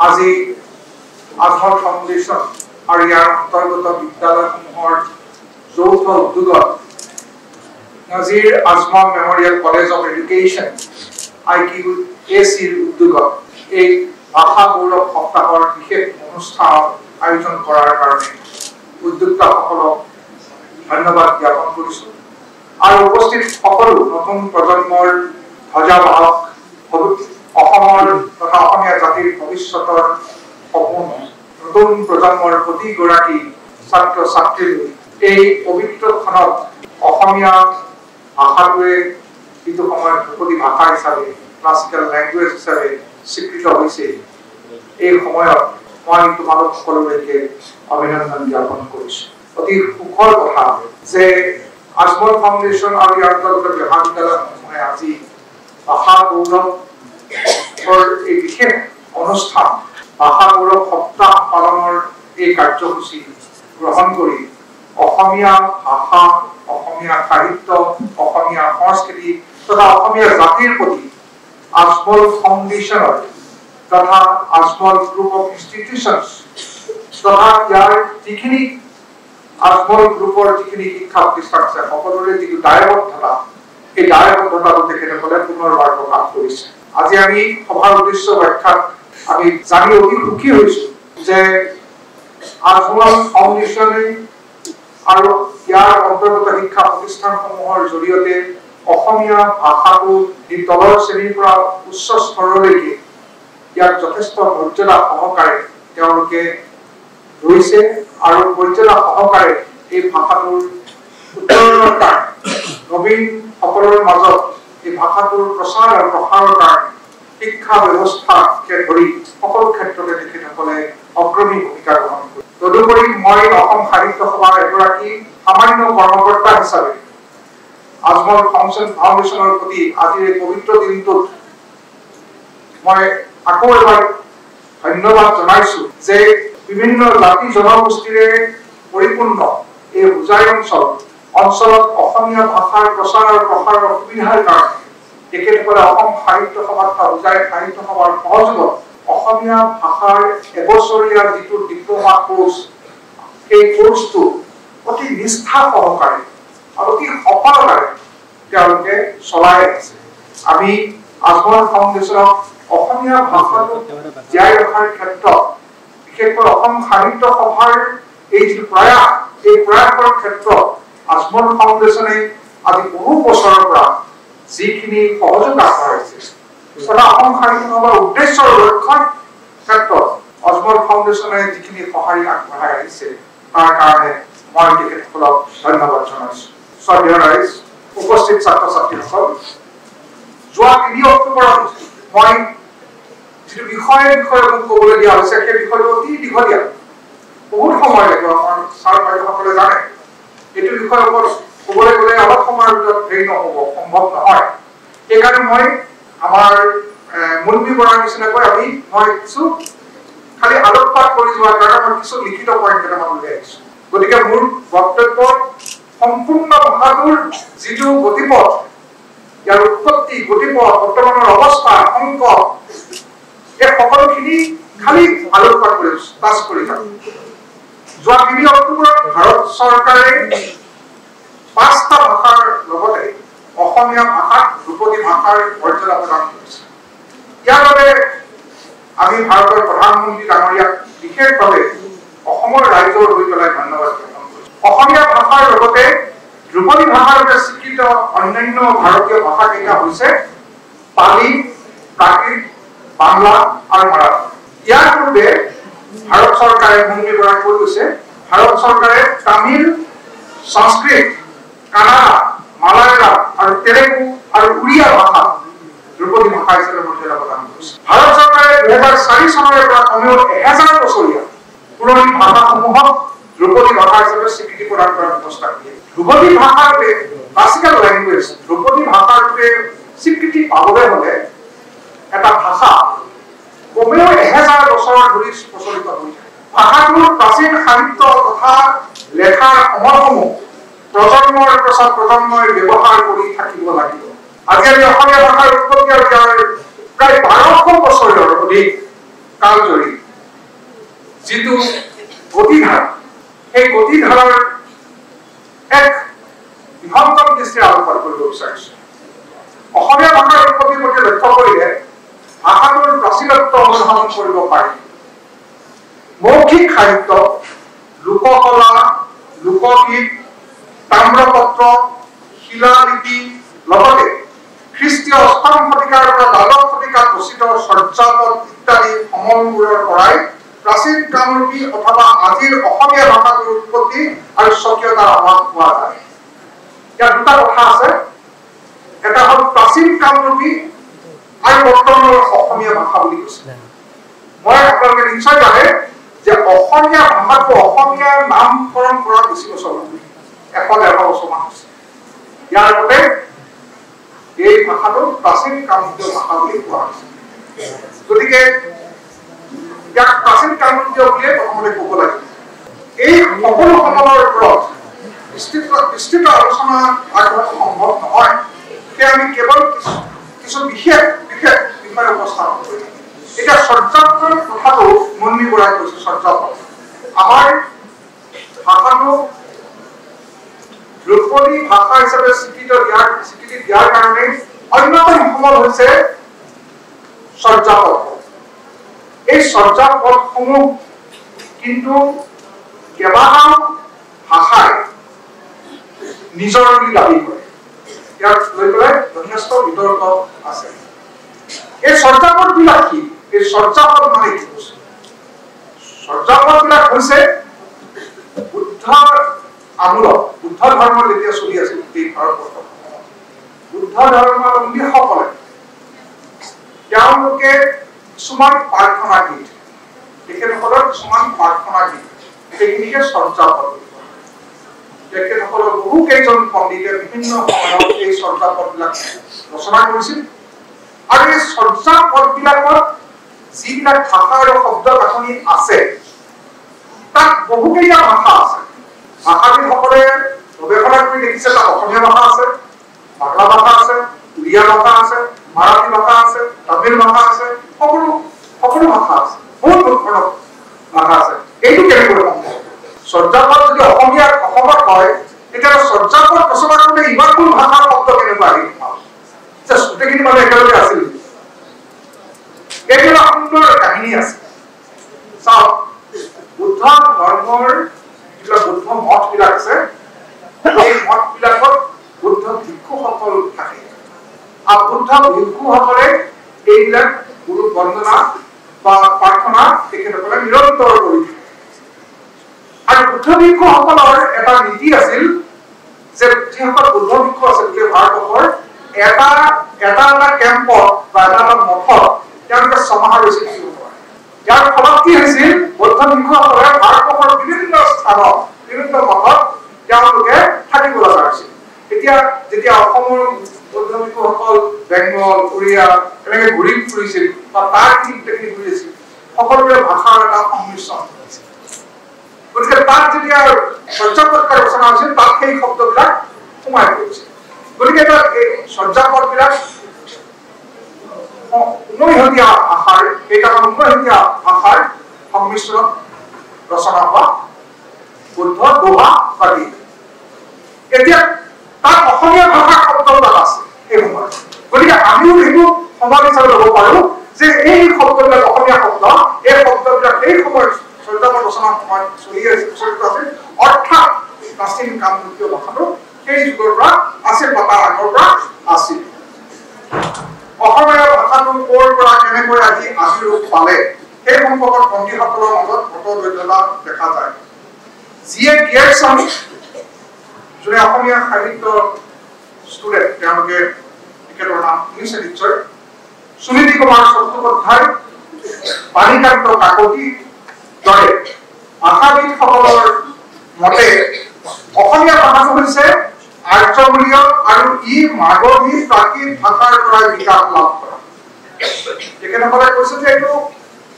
আজি আজমল ফাউণ্ডেশ্যন আৰু ইয়াৰ অন্তৰ্গত বিদ্যালয়সমূহৰ যৌথ উদ্যোগত Nazir Ajmal memorial college of education IQACৰ উদ্যোগত এই ভাষা গৌৰৱ সপ্তাহৰ বিশেষ অনুষ্ঠান আয়োজন কৰাৰ কাৰণে উদ্যোক্তাসকলক ধন্যবাদ জ্ঞাপন কৰিছোঁ আৰু উপস্থিত সকলো নতুন প্ৰজন্মৰ ধ্বজাবাহক অসমৰ তথা অসমীয়া জাতিৰ ভৱিষ্যতৰ সপোন নতুন প্ৰজন্মৰ প্ৰতিগৰাকী ছাত্ৰ ছাত্ৰীলৈ এই পবিত্ৰ ক্ষণত অসমীয়া ভাষাটোৱে যিটো সময়ত ধ্ৰুপদী ভাষা হিচাপে ক্লাছিকেল লেংগুৱেজ হিচাপে স্বীকৃত হৈছে এই সময়ত মই তোমালোক সকলোলৈকে অভিনন্দন জ্ঞাপন কৰিছোঁ অতি সুখৰ কথা যে আজমল ফাউণ্ডেশ্যন আৰু ইয়াৰ অন্তৰ্গত মহাবিদ্যালয়সমূহে আজি ভাষা গৌৰৱৰ এই বিশেষ অনুষ্ঠান ভাষা গৌৰৱ সপ্তাহ পালনৰ এই কাৰ্যসূচী গ্ৰহণ কৰি অসমীয়া ভাষা অসমীয়া সাহিত্য অসমীয়া সংস্কৃতি তথা অসমীয়া জাতিৰ প্ৰতি আজমল ফাউণ্ডেশ্যনৰ তথা আজমল গ্ৰুপ অফ ইনষ্টিটিউশ্যনছ তথা ইয়াৰ যিখিনি আজমল গ্ৰুপৰ যিখিনি শিক্ষা প্ৰতিষ্ঠান আছে সকলোৰে যিটো দায়বদ্ধতা এই দায়বদ্ধতাটো তেখেতসকলে পুনৰবাৰ প্ৰকাশ কৰিছে আজি আমি সভাৰ উদ্দেশ্য ব্যাখ্যাত আমি জানি অতি সুখী হৈছোঁ যে আজমল ফাউণ্ডেশ্যনে আৰু ইয়াৰ অন্তৰ্গত শিক্ষা প্ৰতিষ্ঠানসমূহৰ জৰিয়তে অসমীয়া ভাষাটো তলৰ শ্ৰেণীৰ পৰা উচ্চ স্তৰলৈকে ইয়াক যথেষ্ট মৰ্যাদা সহকাৰে তেওঁলোকে লৈছে আৰু মৰ্যাদা সহকাৰে এই ভাষাটোৰ উত্তৰণৰ কাৰণে নবীন সকলৰ মাজত এই ভাষাটোৰ প্ৰচাৰ আৰু প্ৰসাৰৰ কাৰণে শিক্ষা ব্যৱস্থাকে ধৰি সকলো ক্ষেত্ৰতে তেখেতসকলে অগ্ৰণী ভূমিকা গ্ৰহণ কৰে তদুপৰি মই অসম সাহিত্য সভাৰ এগৰাকী সামান্য কৰ্মকৰ্তা হিচাপে আজমল ফাউণ্ডেশ্যনৰ প্ৰতি আজিৰ এই পবিত্ৰ দিনটোত মই আকৌ এবাৰ ধন্যবাদ জনাইছো যে বিভিন্ন জাতি জনগোষ্ঠীৰে পৰিপূৰ্ণ এই হোজাই অঞ্চলত অসমীয়া ভাষাৰ প্ৰচাৰ আৰু প্ৰসাৰৰ সুবিধাৰ কাৰণে তেখেতসকলে অসম সাহিত্য সভা তথা হোজাই সাহিত্য সভাৰ সহযোগত অসমীয়া ভাষাৰ এবছৰীয়া যিটো ডিপ্ল'মা কোৰ্চ সেই কোৰ্চটো অতি নিষ্ঠা সহকাৰে আৰু অতি সফলতাৰে তেওঁলোকে চলাই আহিছে আমি আজমল ফাউণ্ডেশ্যনক অসমীয়া ভাষাটো জীয়াই ৰখাৰ ক্ষেত্ৰত বিশেষকৈ অসম সাহিত্য সভাৰ এই যিটো প্ৰয়াস এই প্ৰয়াসৰ ক্ষেত্ৰত আজমল ফাউণ্ডেশ্যনে আজি বহু বছৰৰ পৰা যিখিনি সহযোগ আগবঢ়াইছে তথা অসম সাহিত্য সভাৰ উদ্দেশ্য আৰু লক্ষ্যৰ ক্ষেত্ৰত আজমল ফাউণ্ডেশ্যনে যিখিনি সঁহাৰি আগবঢ়াই আহিছে তাৰ কাৰণে মই তেখেতসকলক ধন্যবাদ জনাইছোঁ শ্ৰদ্ধেয় ৰাইজ উপস্থিত ছাত্ৰ ছাত্ৰীসকল যোৱা 3 অক্টোবৰত মই যিটো বিষয়ে মোক ক'বলৈ দিয়া হৈছে সেই বিষয়টো অতি দীঘলীয়া বহুত সময় লাগিব আমাৰ ছাৰ বাইদেউসকলে জানে এইটো বিষয়ৰ ওপৰত ক'বলৈ গ'লে অলপ সময়ৰ ভিতৰত হেৰি নহ'ব সম্ভৱ নহয় সেইকাৰণে মই আমাৰ মুৰব্বী বৰাৰ নিচিনাকৈ মই কিছু খালি আলোকপাত কৰি যোৱাৰ কাৰণে মই কিছু লিখিত পইণ্ট কেইটামান উলিয়াই আহিছোঁ গতিকে মোৰ বক্তব্যত সম্পূৰ্ণ ভাষাটোৰ যিটো গতিপথ ইয়াৰ উৎপত্তি গতিপথ বৰ্তমানৰ অৱস্থা অংক এই সকলোখিনি খালি আলোকপাত কৰি টাচ কৰি থাকোঁ যোৱা 3 অক্টোবৰত ভাৰত চৰকাৰে 5টা ভাষাৰ লগতে অসমীয়া ভাষাক ধ্ৰুপদী ভাষাৰ মৰ্যাদা প্ৰদান কৰিছে ইয়াৰ বাবে আমি ভাৰতৰ প্ৰধানমন্ত্ৰী ডাঙৰীয়াক বিশেষভাৱে অসমৰ ৰাইজৰ হৈ পেলাই ধন্যবাদ জ্ঞাপন কৰিছোঁ অসমীয়া ভাষাৰ লগতে ধ্ৰুপদী ভাষাৰ বাবে স্বীকৃত অন্যান্য ভাৰতীয় ভাষাকেইটা হৈছে পালি প্ৰাকৃত বাংলা আৰু মাৰাঠী ইয়াৰ পূৰ্বে ভাৰত চৰকাৰে মন্ত্ৰী গৰাকী কৈ গৈছে ভাৰত চৰকাৰে তামিল সংস্কৃত কানাডা মালায়ালাম আৰু তেলেগু আৰু উৰিয়া ভাষা ধ্ৰুপদী ভাষা হিচাপে মৰ্যাদা প্ৰদান কৰিছে ভাৰত চৰকাৰে 2004 চনৰে পৰা কমেও 1000 বছৰীয়া পুৰণি ভাষাসমূহক ধ্ৰুপদী ভাষা হিচাপে স্বীকৃতি প্ৰদান কৰাৰ ব্যৱস্থা দিয়ে ধ্ৰুপদী ভাষাৰূপে ক্লাছিকেল লেংগুৱেজ ধ্ৰুপদী ভাষাৰূপে স্বীকৃতি পাবলৈ হ'লে এটা ভাষা কমেও 1000 বছৰ ধৰি প্ৰচলিত হৈ থাকে ভাষাটোৰ প্ৰাচীন সাহিত্য তথা লেখাৰ সমলসমূহ প্ৰজন্মৰ পিছত প্ৰজন্মই ব্যৱহাৰ কৰি থাকিব লাগিব আজি আমি অসমীয়া ভাষাৰ উৎপত্তি আৰু ইয়াৰ প্ৰায় 1200 বছৰৰ অধিক কালজয়ী যিটো গতিধাৰা সেই গতিধাৰাৰ এক বৃহত্তম দৃষ্টিৰে আলোকপাত কৰিব বিচাৰিছো অসমীয়া ভাষাৰ উৎপত্তিৰ প্ৰতি লক্ষ্য কৰিলে ভাষাটোৰ প্ৰাচীনত্ব অনুধাৱন কৰিব পাৰি মৌখিক সাহিত্য লোককলা লোকগীত তাম্ৰপত্ৰ শিলালিপি লগতে খ্ৰীষ্টীয় ৮ম শতিকাৰ পৰা দ্বাদশ শতিকাত ৰচিত চৰ্যাপদ ইত্যাদি সমলবোৰৰ পৰাই প্ৰাচীন কামৰূপী অথবা আজিৰ অসমীয়া ভাষাটোৰ উৎপত্তি আৰু স্বকীয়তাৰ আভাস পোৱা যায় ইয়াত দুটা কথা আছে এটা হ'ল প্ৰাচীন কামৰূপী আৰু বৰ্তমানৰ অসমীয়া ভাষা বুলি কৈছে মই আপোনালোকে নিশ্চয় জানে যে অসমীয়া ভাষাটো অসমীয়াৰ নামকৰণ কৰা বেছি বছৰ নহয় ১০০-১৫০ বছৰমান হৈছে ইয়াৰ আগতে এই ভাষাটো প্ৰাচীন কামৰূপীয় ভাষা বুলি কোৱা হৈছে গতিকে ইয়াক প্ৰাচীন কামৰূপীয় বুলিয়ে প্ৰথমতে ক'ব লাগে এই সকলো সমলৰ ওপৰত বিস্তৃত আলোচনা আগবঢ়োৱা সম্ভৱ নহয় সেয়ে আমি কেৱল কিছু বিশেষ বিষয় উপস্থাপন কৰিম এতিয়া চৰ্যাপদৰ কথাটো মন্মি বৰাই কৈছে চৰ্যাপদ আমাৰ ভাষাটো ধ্ৰুপদী ভাষা হিচাপে স্বীকৃতি দিয়াৰ কাৰণে অন্যতম সমল হৈছে চৰ্যাপদ এই চৰ্যাপদসমূহ কিন্তু কেইবাটাও ভাষাই নিজৰ বুলি দাবী কৰে ইয়াক লৈ পেলাই যথেষ্ট বিতৰ্ক আছে এই চৰ্যাপদবিলাক কি এই চৰ্যাপদ মানে কি চৰ্যাপদবিলাক হৈছে বুদ্ধৰ আমূলক বুদ্ধ ধৰ্ম যেতিয়া চলি আছিল এই ভাৰতবৰ্ষত বুদ্ধ ধৰ্মাৱলম্বীসকলে তেওঁলোকে কিছুমান প্ৰাৰ্থনা গীত তেখেতসকলৰ কিছুমান প্ৰাৰ্থনা গীত সেইখিনিকে চৰ্যাপদ বুলি কয় তেখেতসকলৰ বহু কেইজন পণ্ডিতে বিভিন্ন সময়ত এই চৰ্যাপদবিলাক ৰচনা কৰিছিল আৰু এই চৰ্যাপদবিলাকত যিবিলাক ভাষা আৰু শব্দ গাঁথনি আছে তাত বহুকেইটা ভাষা আছে ভাষাবিদসকলে গৱেষণা কৰি দেখিছে তাত অসমীয়া ভাষা আছে বাংলা ভাষা আছে উড়িয়া ভাষা আছে মাৰাঠী ভাষা আছে তামিল ভাষা আছে সকলো ভাষা আছে বহুত ধৰণৰ ভাষা আছে এইটো কেনেকৈ সম্ভৱ চৰ্যাপদ যদি অসমত হয় তেতিয়া চৰ্যাপদ ৰচনা কৰোঁতে ইমানবোৰ ভাষাৰ শব্দ কেনেকুৱা আহিল গোটেইখিনি মানুহ একেলগে আছিল এইটো এটা সুন্দৰ কাহিনী আছে চাওক বুদ্ধ ধৰ্মৰ যিবিলাক বুদ্ধ মঠবিলাক আছে এই মঠবিলাকত বুদ্ধ ভিক্ষুসকল থাকে আৰু বুদ্ধ ভিক্ষুসকলে এইবিলাক গুৰু বন্দনা বা প্ৰাৰ্থনা তেখেতসকলে নিৰন্তৰ কৰি থাকে আৰু বুদ্ধ ভিক্ষুসকলৰ এটা নীতি আছিল যে যিসকল বুদ্ধ ভিক্ষু আছে গোটেই ভাৰতবৰ্ষৰ এটা কেম্পত বা এটা মঠত তেওঁলোকে ছমাহৰ বেছি থাকিব পাৰে ইয়াৰ ফলত কি হৈছিল বৌদ্ধ ভিক্ষুসকলে ভাৰতবৰ্ষৰ বিভিন্ন স্থানত বিভিন্ন মঠত তেওঁলোকে থাকিব লগা হৈছিল যেতিয়া অসমৰ বৌদ্ধ ভিক্ষুসকল বেংগল উৰিয়া এনেকৈ ঘূৰি ফুৰিছিল বা তাৰ গোটেইখিনি ঘূৰি আছিল সকলোৰে ভাষাৰ এটা সংমিশ্ৰণ হৈছিল গতিকে তাত যেতিয়া চৰ্যাপদবিলাক ৰচনা হৈছিল তাত সেই শব্দবিলাক সোমাই পৰিছিল গতিকে এই চৰ্যাপদবিলাক উমৈহতীয়া ভাষাৰ সংমিশ্ৰণ ৰচনা হোৱা বুদ্ধ দোহা বা গীত এতিয়া তাত অসমীয়া ভাষাৰ শব্দ তাত আছে এই সময়ত গতিকে আমিও সেইটো সময় হিচাপে ল'ব পাৰো যে এই শব্দবিলাক অসমীয়া শব্দ এই শব্দবিলাক এই সময়ত চৰ্যাপদ ৰচনাৰ সময়ত প্ৰচলিত আছিল অৰ্থাৎ প্ৰাচীন কামৰূপীয় ভাষাটো সেই যুগৰ পৰা আছিল বা তাৰ আগৰ পৰা আছিল অসমীয়া ভাষাটো ক'ৰ পৰা কেনেকৈ আজি ৰূপ পালে সেই সম্পৰ্কত পণ্ডিতসকলৰ মাজত মতদ্বৈধতা দেখা যায় যিয়ে গিয়েৰছন যোনে অসমীয়া সাহিত্যৰ ষ্টুডেণ্ট তেওঁলোকে তেখেতৰ নাম শুনিছে নিশ্চয় সুনীতি কুমাৰ চট্টোপাধ্যায় বাণীকান্ত কাকতি দৰে ভাষাবিদসকলৰ মতে অসমীয়া ভাষাটো হৈছে আৰ্যমূলীয় আৰু ই মাগধী প্ৰাকৃত ভাষাৰ পৰা বিকাশ লাভ কৰা তেখেতসকলে কৈছে যে এইটো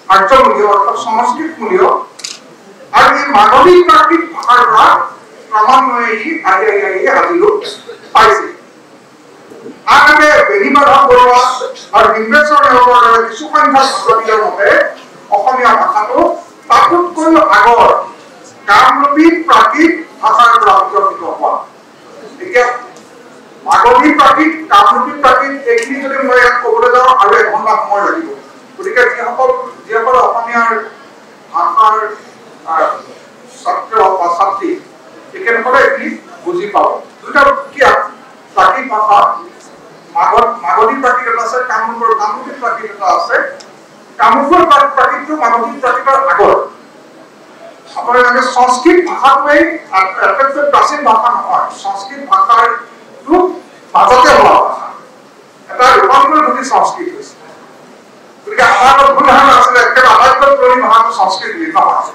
আৰ্যমূলীয় অৰ্থাৎ সংস্কৃতমূলীয় আৰু ই মাগধী প্ৰাকৃত ভাষাৰ পৰা ক্ৰমান্বয়ে আহি আজিলৈ পাইছে আনহাতে বেণীমাধৱ বৰুৱা আৰু ডিম্বেশ্বৰ নেওগৰ দৰে কিছু সংখ্যক ভাষাবিদৰ মতে অসমীয়া ভাষাটো তাতোতকৈ আগৰ কামৰূপী প্ৰাকৃত ভাষাৰ পৰা বিকশিত হোৱা। এতিয়া মাগধী প্ৰাকৃত, কামৰূপী প্ৰাকৃত এইখিনি যদি মই ইয়াত ক'বলৈ যাওঁ আৰু এঘণ্টা সময় লাগিব। গতিকে যিসকল অসমীয়াৰ ভাষাৰ ছাত্ৰ বা ছাত্ৰী তেখেতসকলে এইখিনি বুজি পাব। দুটা প্ৰাকৃত ভাষা, মাগধী প্ৰাকৃত এটা আছে, কামৰূপী প্ৰাকৃত এটা আছে। কামৰূপৰ প্ৰাকৃতটো মাগধী প্ৰাকৃতৰ আগৰ। আপোনালোকে জানে সংস্কৃত ভাষাটোৱেই আটাইতকৈ প্ৰাচীন ভাষা নহয়। সংস্কৃত ভাষাৰটো মাজতে হোৱা ভাষা, এটা ৰূপান্তৰ ঘটি সংস্কৃত হৈছে। গতিকে আমাৰ ভুল ধাৰণা আছিলে একেবাৰে আটাইতকৈ পুৰণি ভাষাটো সংস্কৃত বুলি নহয়।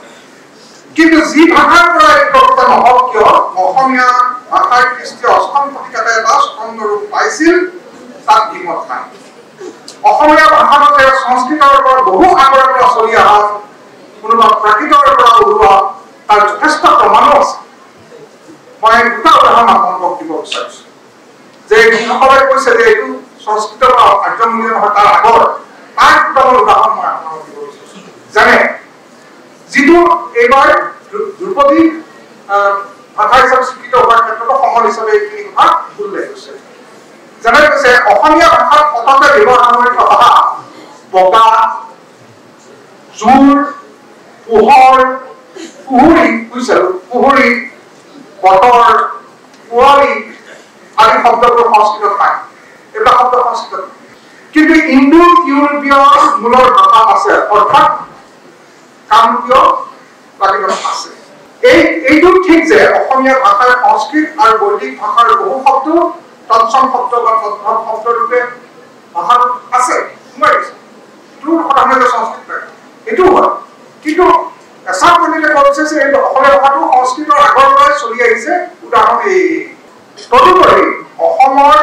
কিন্তু যি ভাষাৰ পৰা বিকশিত নহওক কিয় অসমীয়া ভাষাৰ খ্ৰীষ্টীয় ৮ম শতিকাতে এটা স্বতন্ত্ৰ ৰূপ পাইছিল, তাত দ্বিমত নাই। অসমীয়া ভাষাটো যে সংস্কৃতৰ পৰা বহু আগৰ পৰা চলি অহা, কোনোবা প্ৰাকৃতৰ পৰা ওলোৱা তাৰ যথেষ্ট প্ৰমাণো আছে। মই দুটা উদাহৰণ আপোনালোকক দিব বিচাৰিছো যে যিসকলে কৈছে যে এইটো সংস্কৃতৰ পৰা আৰ্যমূলীয় নহয় তাৰ আগৰ, তাৰ দুটামান উদাহৰণ মই আপোনালোকক দিব বিচাৰিছো। যেনে যিটো এইবাৰ ধ্ৰুপদী ভাষা হিচাপে স্বীকৃত হোৱাৰ ক্ষেত্ৰতো সমল হিচাপে এইখিনি কথা উল্লেখ হৈছে। যেনে কৈছে অসমীয়া ভাষাত সততে ব্যৱহাৰ হৈ থকা বগা, জোৰ, পোহৰ, পুহুৰী, পুহুৰী, বতৰ, পোৱালি আদি শব্দবোৰ সংস্কৃতত নাই। এইবিলাক শব্দ সংস্কৃতত। কিন্তু ইণ্ডো ইউৰোপীয় মূলৰ ভাষা আছে, অৰ্থাৎ কামৰূপীয় প্ৰাকৃতত আছে। এইটো ঠিক যে অসমীয়া ভাষাৰ সংস্কৃত আৰু বৈদিক ভাষাৰ বহু শব্দ তৎসম শব্দ বা তদ্ভৱ শব্দ ৰূপে ভাষাটোত আছে, সোমাই গৈছে। এইটো সদায় যে সংস্কৃত এইটো হয়। কিন্তু এচাম পণ্ডিতে কৈছে যে এই অসমীয়া ভাষাটো সংস্কৃতৰ আগৰ পৰাই চলি আহিছে। উদাহৰণ এই। তদুপৰি অসমৰ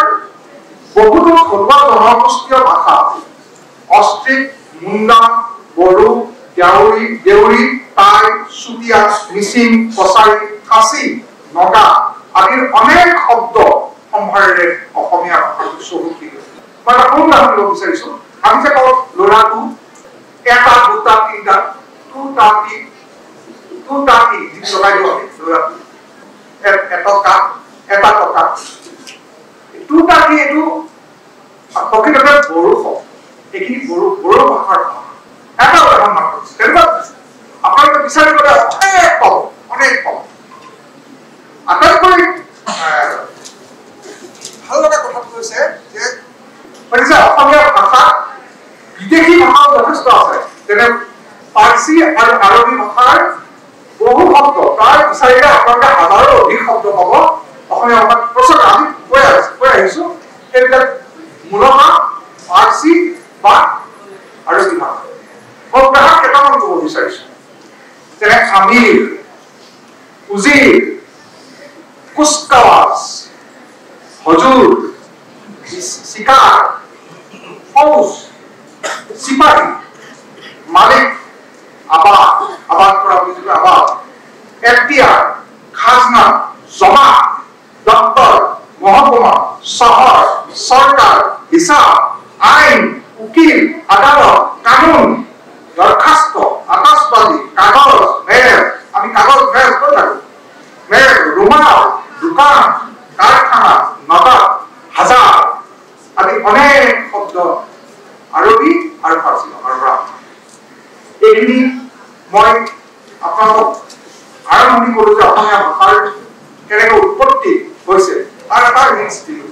বহুতো থলুৱা জনগোষ্ঠীয় ভাষা অষ্ট্ৰিক, মুণ্ডা, বড়ো, দেউৰী, টাই, চুতীয়া, মিচিং, কছাৰী, খাচী, নগা আদিৰ অনেক শব্দ সম্ভাৰেৰে অসমীয়া ভাষাটো চহকী হৈছে। মই এটা সৰু উদাহৰণ দিব বিচাৰিছো। আমি যে কওঁ ল'ৰাটো, এটা, দুটা, তিনিটা, টু-টাটি যিটো লগাই দিওঁ আমি ল'ৰাটো, এটকা, এটা টকা, টু-টাটি এইটো প্ৰকৃততে বড়ো শব্দ। এইখিনি বড়ো ভাষাৰ এটা উদাহৰণ মাত্ৰ। তেনেকুৱা আপোনালোকে বিচাৰি গ'লে অনেক পাব। আটাইতকৈ ভাল লগা কথাটো হৈছে যে অসমীয়া ভাষাত বিদেশী ভাষাও যথেষ্ট আছে। যেনে পাৰ্চী আৰু আৰবী ভাষাৰ বহু শব্দ, প্ৰায় বিচাৰিলে আপোনালোকে হাজাৰৰ অধিক শব্দ পাব অসমীয়া ভাষাত প্ৰচলিত। আমি কৈ আহিছো সেইবিলাক মূলতঃ পাৰ্চী বা আৰবী ভাষা। মই উদাহৰণ কেইটামান ক'ব বিচাৰিছো। যেনে আমিৰ, উজিৰ, কুচকাৱাজ, হজুৰ, চিকাৰ, ফৌজ, চিপাহী, মালিক, আবাদ কৰা বুজিলো আবাদ, এখতিয়াৰ, খাজনা, জমা, দপ্তৰ, মহকুমা, চহৰ, চৰকাৰ, হিচাপ, আইন, উকিল, আদালত, কানুন, দৰখাস্ত, আকাশবাণী, কাগজ, মেল, আমি কাগজ মেল কৈ থাকো, মেল, ৰুমাল, দোকান, কাৰখানা, নগদ, হাজাৰ আদি অনেক শব্দ আৰবী আৰু ফাৰ্চী ভাষাৰ পৰা। এইখিনি মই আপোনালোকক আৰম্ভণি কৰো যে অসমীয়া ভাষাৰ কেনেকৈ উৎপত্তি হৈছে তাৰ এটা হিণ্টছ দিলো।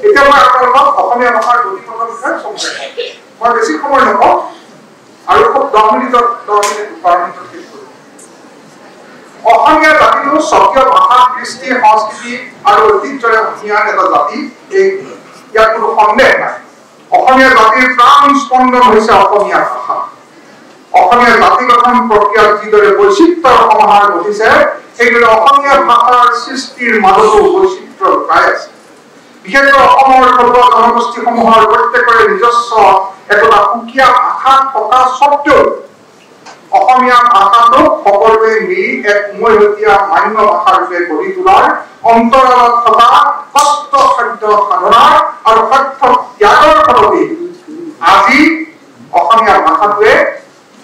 এতিয়া মই আপোনালোকক অসমীয়া ভাষাৰ গতিপথৰ বিষয়ে চমুকৈ মই বেছি সময় নকওঁ আৰু খুব 10 মিনিটত 12 মিনিটত শেষ কৰোঁ। অসমীয়া জাতিটো স্বকীয় ভাষা, কৃষ্টি, সংস্কৃতি আৰু ঐতিহ্যৰে অসমীয়াৰ এটা জাতি, ইয়াত কোনো সন্দেহ নাই। অসমীয়া জাতিৰ প্ৰাণ স্পন্দন হৈছে অসমীয়া ভাষা। অসমীয়া জাতি গঠন প্ৰক্ৰিয়াত যিদৰে বৈচিত্ৰ্যৰ সমাহাৰ ঘটিছে, সেইদৰে অসমীয়া ভাষাৰ সৃষ্টিৰ মাজতো বৈচিত্ৰ্য লুকাই আছে। বিশেষকৈ অসমৰ থলুৱা জনগোষ্ঠীসমূহৰ প্ৰত্যেকৰে নিজস্ব একোটা সুকীয়া ভাষা থকা স্বত্বেও অসমীয়া ভাষাটোক সকলোৱে মিলি এক উমৈহতীয়া মান্য ভাষাৰূপে গঢ়ি তোলাৰ অন্তৰালত থকা কষ্টসাধ্য সাধনা আৰু সাৰ্থক ত্যাগৰ ফলতেই আজি অসমীয়া ভাষাটোৱে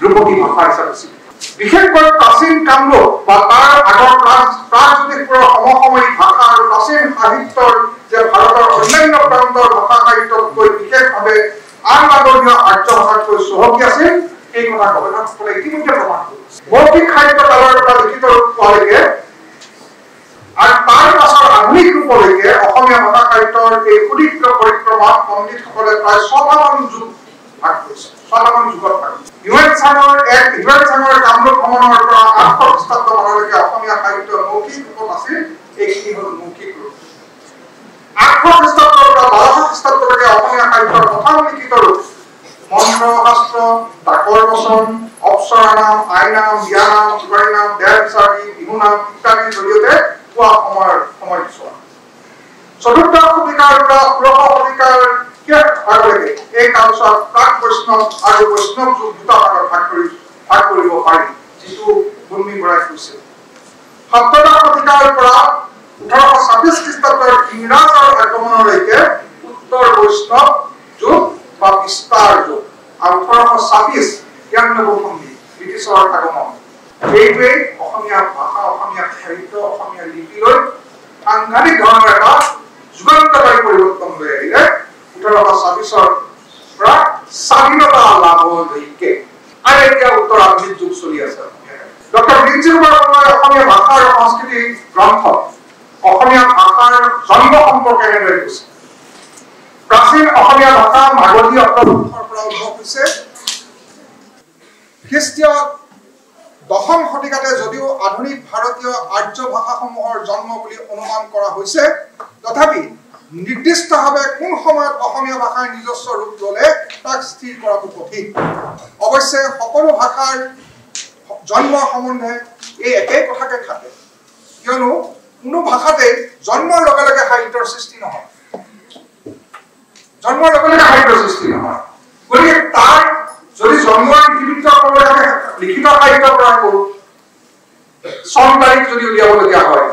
ধ্ৰুপদী ভাষা হিচাপে স্বীকৃত। বিশেষকৈ প্ৰাচীন কামৰূপ বা তাৰ আগৰ প্ৰাগজ্যোতিষপুৰৰ সমসাময়িক ভাষা আৰু প্ৰাচীন সাহিত্যৰ যে ভাৰতৰ অন্যান্য প্ৰান্তৰ ভাষা সাহিত্যতকৈ বিশেষভাৱে আন আগৰণীয় আৰ্য ভাষাতকৈ চহকী আছিল, এই কথা গৱেষকসকলে ইতিমধ্যে প্ৰমাণ কৰিছে। মৌখিক সাহিত্য কালৰ পৰা লিখিত ৰূপ পোৱালৈকে আৰু তাৰ পাছৰ আধুনিক ৰূপলৈকে অসমীয়া ভাষা সাহিত্যৰ এই সুদীৰ্ঘ পৰিক্ৰমাত পণ্ডিতসকলে প্ৰায় ৬টা যুগ ভাগ কৰিছে। ৬টা যুগত ভাগ কৰিছে। হিউৱেন চাঙৰ কামৰূপ ভ্ৰমণৰ পৰা ৮০০ খ্ৰীষ্টাব্দ মানলৈকে অসমীয়া সাহিত্যৰ মৌখিক ৰূপত আছিল। এইখিনি হ'ল মৌখিক ৰূপ। ৮০০ খ্ৰীষ্টাব্দৰ পৰা ১২০০ খ্ৰীষ্টাব্দলৈকে অসমীয়া সাহিত্যৰ প্ৰথম লিখিত ৰূপ মন্ত্ৰ শাস্ত্ৰ, ডাকৰ বচন, অপ্সৰা নাম, আইনাম, বিয়ানাম, জোগাৰী নাম, দেহ বিচাৰি, বিহু নাম ইত্যাদিৰ জৰিয়তে পোৱা সময়ছোৱা। চতুৰ্থ শতিকাৰ পৰা ১৬শ শতিকাৰ আগলৈকে এই কালছোৱাত প্ৰাক বৈষ্ণৱ আৰু বৈষ্ণৱ যুগ দুটা ভাগত ভাগ কৰিব পাৰি, যিটো ভূমি বৰাই কৈছিল। সপ্তদশ শতিকাৰ পৰা ১৮২৬ খ্ৰীষ্টাব্দৰ ইংৰাজৰ আগমনলৈকে উত্তৰ বৈষ্ণৱ যুগ বা বিস্তাৰ যুগ আৰু ১৮২৬ ৯৩ সন্ধি ব্ৰিটিছৰ আগমন। এইটোৱে অসমীয়া ভাষা, অসমীয়া সাহিত্য, অসমীয়া লিপিলৈ সাংঘাতিক ধৰণৰ এটা যুগান্তকাৰী পৰিৱৰ্তন লৈ আহিলে ১৮২৬ৰ পৰা স্বাধীনতা লাভলৈকে। আৰু এতিয়া উত্তৰ আধুনিক যুগ চলি আছে। ডক্টৰ ৰিঞ্জী বৰুৱাই অসমীয়া ভাষা আৰু সংস্কৃতি গ্ৰন্থত অসমীয়া ভাষাৰ জন্ম সম্পৰ্কে এনেদৰে কৈছে। প্ৰাচীন অসমীয়া ভাষা মাগধী অপভ্ৰংশৰ পৰা উদ্ভৱ হৈছে। খ্ৰীষ্টীয় ১০ম শতিকাতে যদিও আধুনিক ভাৰতীয় আৰ্য ভাষাসমূহৰ জন্ম বুলি অনুমান কৰা হৈছে, তথাপি নিৰ্দিষ্টভাৱে কোন সময়ত অসমীয়া ভাষাৰ নিজস্ব ৰূপ ল'লে তাক স্থিৰ কৰাটো কঠিন। অৱশ্যে সকলো ভাষাৰ জন্মৰ সম্বন্ধে এই একেই কথাকে খাটে, কিয়নো কোনো ভাষাতে জন্মৰ লগে লগে সাহিত্যৰ সৃষ্টি নহয়। গতিকে তাৰ যদি জন্মৰ নিমিত্ত লিখিত সাহিত্য প্ৰদান কৰোঁ, চন তাৰিখ যদি উলিয়াবলগীয়া হয়,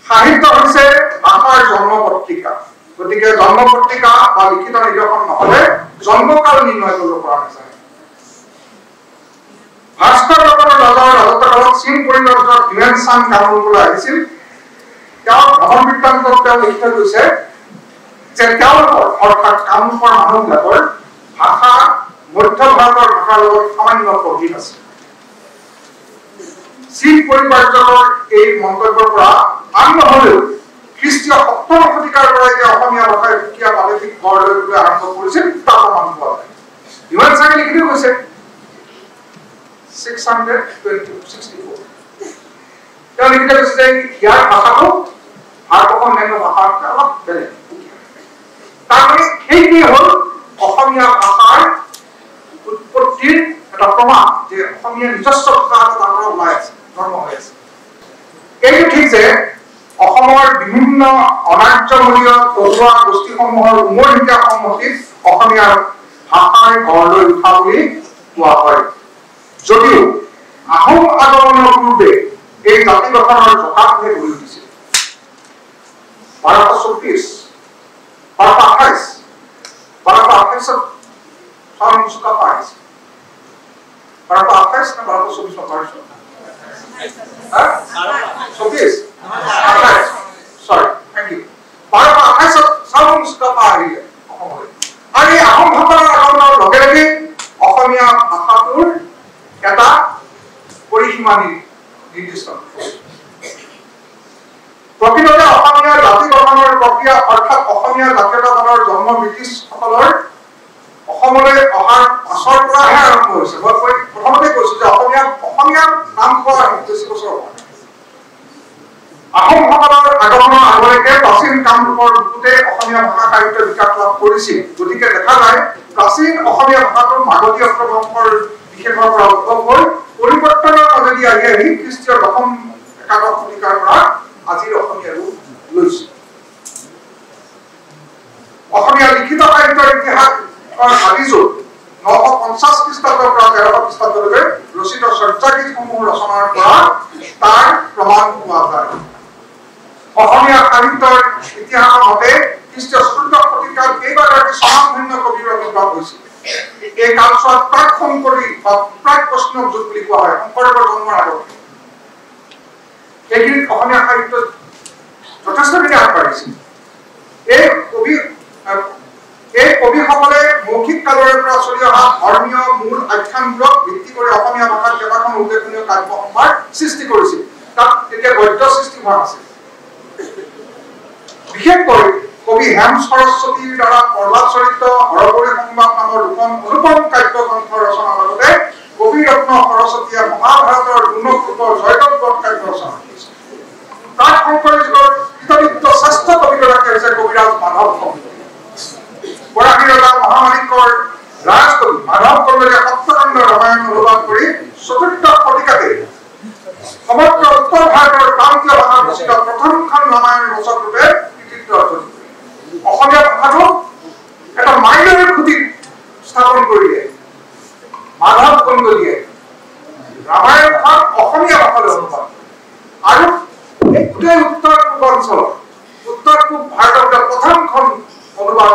সাহিত্য হৈছে ভাষাৰ জন্ম পত্ৰিকা। গতিকে জন্ম পত্ৰিকা বা লিখিত নিদৰ্শন নহলে জন্মকাল নিৰ্ণয় কৰিব পৰা নাযায়। ভাস্কৰ বৰ্মনৰ ৰাজত্বকালত চীন পৰিব্ৰাজক হিউৱেন চাং কামৰূপলৈ আহিছিল। তেওঁৰ ভ্ৰমণ বৃত্তান্তত তেওঁ লিখি থৈ গৈছে যে তেওঁলোকৰ অৰ্থাৎ কামৰূপৰ মানুহবিলাকৰ ভাষা মধ্য ভাৰতৰ ভাষাৰ লগত সামান্য প্ৰভেদ আছে। চীন পৰিব্ৰাজকৰ এই মন্তব্যৰ পৰা আন নহলেও খ্ৰীষ্টীয় ৭ম শতিকাৰ পৰাই যে অসমীয়া ভাষাই সুকীয়া প্ৰাদেশিক গঢ় লৈ আৰম্ভ কৰিছিল তাৰ প্ৰমাণ পোৱা যায়। হিউৱেন চাঙে লিখি থৈ গৈছে 664 তেওঁ লিখি থৈ গৈছে যে ইয়াৰ ভাষাটো ভাৰতবৰ্ষৰ অন্যান্য ভাষাতকৈ অলপ বেলেগ। তাৰমানে সেইটোৱে হ'ল অসমীয়া ভাষাৰ উৎপত্তিৰ এটা প্ৰমাণ যে অসমীয়া নিজস্ব ভাষা এটা তাৰ পৰা ওলাই আছে, জন্ম হৈ আছে। এইটো ঠিক যে অসমৰ বিভিন্ন অনাৰ্যমূলীয় থলুৱা গোষ্ঠীসমূহৰ উমৈহতীয়া সংহতিত অসমীয়া ভাষাৰ গঢ় লৈ উঠা বুলি কোৱা হয়। যদিও আহোম আগমনৰ পূৰ্বে এই জাতি গঠনৰ জকাপহে গঢ়ি উঠিছিল। ১২২৪ ১২২৮ ১২২৮ চাউলুং চুকাফা আহিছিল। ১২২৮ নে ১২২৪ চাউলুং চুকাফা আহিলে অসমলৈ। আৰু এই আহোম ভাষাৰ আগমনৰ লগে লগে অসমীয়া ভাষাটোৰ এটা পৰিসীমা নিৰ্দিষ্ট। প্ৰকৃততে অসমীয়া জাতি গঠনৰ প্ৰক্ৰিয়া অৰ্থাৎ অসমীয়া জাতীয়তাবাদৰ জন্ম ব্ৰিটিছসকলৰ অসমলৈ অহাৰ পাছৰ পৰাহে আৰম্ভ হৈছে। মই প্ৰথমতে কৈছো যে অসমীয়া নাম কোৱা বেছি বছৰ হোৱা নাই। আহোমসকলৰ আগমনৰ আগলৈকে প্ৰাচীন কামৰূপৰ বুকুতে অসমীয়া ভাষা সাহিত্য বিকাশ লাভ কৰিছিল। গতিকে দেখা যায় প্ৰাচীন অসমীয়া ভাষাটো মাগধী অপভ্ৰংশৰ বিশেষৰ পৰা উদ্ভৱ হৈ পৰিৱৰ্তনৰ মাজেদি আহি আহি খ্ৰীষ্টীয় ১০ম একাদশ শতিকাৰ পৰা আজিৰ অসমীয়া ৰূপ লৈছে। অসমীয়া লিখিত সাহিত্যৰ ইতিহাস আদিযুগ ৯৫০ খ্ৰীষ্টাব্দৰ পৰা ১৩০০ খ্ৰীষ্টাব্দলৈকে ৰচিত চৰ্যাগীতসমূহ ৰচনাৰ পৰা তাৰ প্ৰমাণ পোৱা যায়। অসমীয়া সাহিত্যৰ ইতিহাসৰ মতে খ্ৰীষ্টীয় ১৪শ শতিকাত কেইবাগৰাকী স্বনামধন্য কবিৰ আৱিৰ্ভাৱ হৈছিল। এই কালছোৱাত প্ৰাক শংকৰ বৈষ্ণৱ যুগ বুলি কোৱা হয় শংকৰদেৱৰ জন্মৰ আগতে এইখিনি অসমীয়া সাহিত্যত যথেষ্টখিনি আগবাঢ়িছিল এই কবিসকলে মৌখিক কালৰে পৰা চলি অহা ধৰ্মীয় মূল আখ্যানবোৰক ভিত্তি কৰি অসমীয়া ভাষাত কেইবাখন উল্লেখনীয় কাব্য সম্ভাৰ সৃষ্টি কৰিছিল তাত তেতিয়া গদ্য সৃষ্টি হোৱা নাছিল বিশেষকৈ কবি হেম সৰস্বতীৰ দ্বাৰা প্ৰহ্লাদ চৰিত্ৰ হৰগৌৰী সংবাদ নামৰ দুখন অনুপম কাব্য গ্ৰন্থ ৰচনাৰ লগতে কবি ৰত্ন সৰস্বতীয়ে মহাভাৰতৰ দুৰ্ণপুত্ৰ জয়দব্বত কাব্য ৰচনা কৰিছিল প্ৰাক শংকৰী যুগৰ কৃতবিদ্য শ্ৰেষ্ঠ কবিগৰাকী হৈছে কবিৰাজ মাধৱ বৰাকী ৰজা মহামাণিকৰ ৰাজকবি মাধৱ কন্দলীয়ে সপ্তকাণ্ড ৰামায়ণ অনুবাদ কৰি চতুৰ্থ শতিকাতে সমগ্ৰ উত্তৰ ভাৰতৰ প্ৰান্তীয় ভাষাত ৰচিত প্ৰথমখন ৰামায়ণ ৰচক ৰূপে কৃতিত্ব অৰ্জন কৰে অসমীয়া ভাষাটো এটা মাইলৰ খুঁটিত স্থাপন কৰিলে মাধৱ কন্দলীয়ে ৰামায়ণখন অসমীয়া ভাষালৈ অনুবাদ আৰু এই গোটেই উত্তৰ পূৰ্বাঞ্চল উত্তৰ পূব ভাৰতৰ প্ৰথমখন অনুবাদ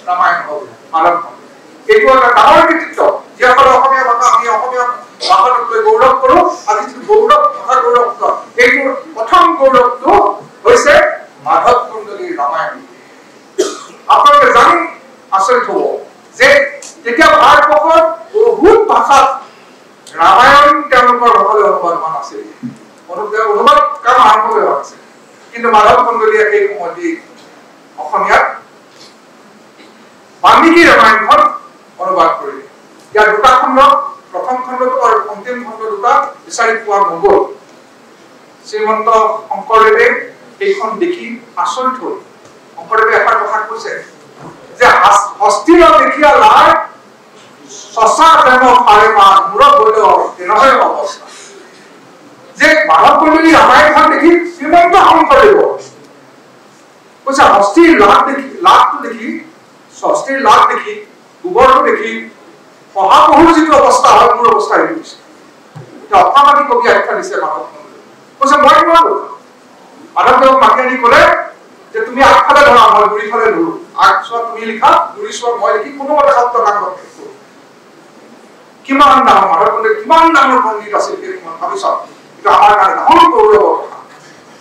ৰামায়ণ হ'ল মাধৱ এইটো এটা ডাঙৰ কৃতিত্ব যিসকলে অসমীয়া ভাষা আমি অসমীয়া ভাষাটোক লৈ গৌৰৱ কৰোঁ আজি যিটো গৌৰৱ ভাষা গৌৰৱ এইটোৰ প্ৰথম গৌৰৱটো হৈছে মাধৱ কন্দলীৰ ৰামায়ণ আপোনালোকে জানি আচৰিত হ'ব যে তেতিয়া ভাৰতবৰ্ষত বহুত ভাষাত ৰামায়ণ তেওঁলোকৰ ভাষালৈ অনুবাদ হোৱা নাছিল অনুবাদ কাম আৰম্ভ হৈ হোৱা নাছিল কিন্তু মাধৱ কন্দলীয়ে সেই সময়তেই অসমীয়াত বাল্মীকি ৰামায়ণখন অনুবাদ কৰিলে ইয়াৰ দুটা খণ্ড প্ৰথম খণ্ডটো আৰু অন্তিম খণ্ড দুটা বিচাৰি পোৱা নগ'ল শ্ৰীমন্ত শংকৰদেৱে এইখন দেখি আচৰিত হ'ল শংকৰদেৱে এষাৰ কথা কৈছে যে হস্তিৰ দেখিয়া লাই চচা প্ৰেম ফাৰে মান মূৰ বৈল তেনেকৈ অৱস্থা যে মাধৱ কন্দলী ৰামায়ণখন দেখি শ্ৰীমন্ত শংকৰদেৱ কৈছে হস্তিৰ লাভটো দেখি ষষ্ঠীৰ লাভ দেখি গোবৰটো দেখি শহাপহুৰ যিটো অৱস্থা হয় মোৰ অৱস্থা এইটো হৈছে এতিয়া অসামাজিক কবি আখ্যা দিছে মাধৱ কন্দলী কৈছে মই নোৱাৰো মাধৱদেৱক মাতি আনি ক'লে যে তুমি আগফালে ধৰা মই দুইফালে ধৰো আগ চোৱা তুমি লিখা দুই চোৱা মই লিখি কোনোমতে শব্দ কাকত কিমান ডাঙৰ মাধৱ কন্দলী কিমান ডাঙৰ পণ্ডিত আছিল সেই সময়ত ভাবি চাওক এইটো আমাৰ কাৰণে ডাঙৰ গৌৰৱৰ কথা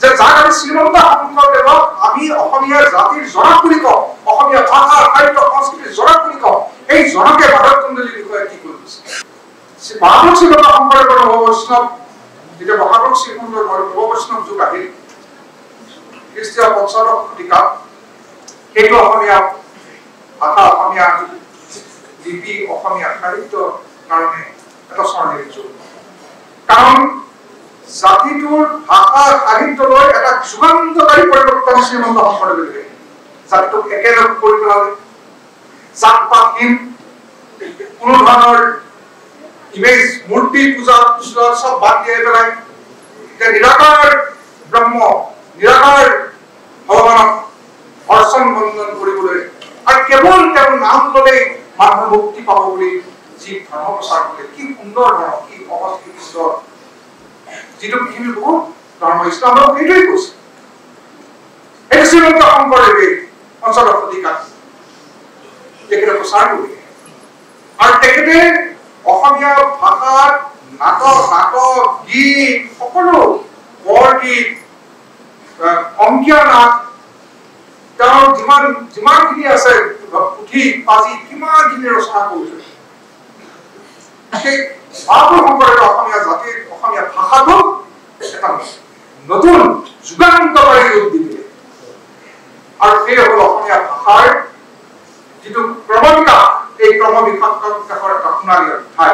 যে যাক আমি শ্ৰীমন্ত শংকৰদেৱক আমি অসমীয়া জাতিৰ জনক বুলি কওঁ অসমীয়া ভাষা সাহিত্য সংস্কৃতিৰ জনক বুলি কওঁ এই জনকে মাধৱ কন্দলীৰ বিষয়ে কি কৰিছে মহাপুৰুষ শ্ৰীমন্ত শংকৰদেৱৰ নৱবৈষ্ণৱ যেতিয়া মহাপুৰুষ শ্ৰীমন্তৰ নৱবৈষ্ণৱ যুগ আহিল খ্ৰীষ্টীয় পঞ্চদশ শতিকাত সেইটো অসমীয়া ভাষা অসমীয়া লিপি অসমীয়া সাহিত্যৰ কাৰণে এটা স্বৰ্ণিম যুগ কাৰণ জাতিটোৰ ভাষা সাহিত্যলৈ এটা যুগান্তকাৰী পৰিৱৰ্তন শ্ৰীমন্ত শংকৰদেৱে জাতিটোক একেলগ কৰি পেলালে জাত পাতহীন কোনো ধৰণৰ ইমেজ মূৰ্তি পূজা চব বাদ দিয়ে পেলাই এতিয়া নিৰাকাৰ ব্ৰহ্ম নিৰাকাৰ ভগৱানক অৰ্চন বন্দন কৰিবলৈ আৰু কেৱল তেওঁৰ নাম ল'লেই মানুহে মুক্তি পাব বুলি যি ধৰ্ম প্ৰচাৰ কৰিলে কি সুন্দৰ ধৰ্ম কি সহজ কি সুন্দৰ যিটো পৃথিৱীৰ বহুত ধৰ্ম ইছলামক সেইটোৱেই কৈছে এই শ্ৰীমন্ত শংকৰদেৱে পঞ্চদশ শতিকাত তেখেতে প্ৰচাৰ কৰিলে আৰু তেখেতে অসমীয়া ভাষাত নাটক গীত সকলো বৰগীত অংকীয়া নাট তেওঁৰ যিমানখিনি আছে পুথি পাজি কিমানখিনি ৰচনা কৰিছে সেই মহাপুৰুষ শংকৰদেৱে অসমীয়া জাতিৰ অসমীয়া ভাষাটোক এটা নতুন যুগান্তকাৰী ৰূপ দি দিলে আৰু সেই হ'ল অসমীয়া ভাষাৰ যিটো ক্ৰমবিকাশ এই ক্ৰমবিকাশৰ এটা সোণালী ঠাই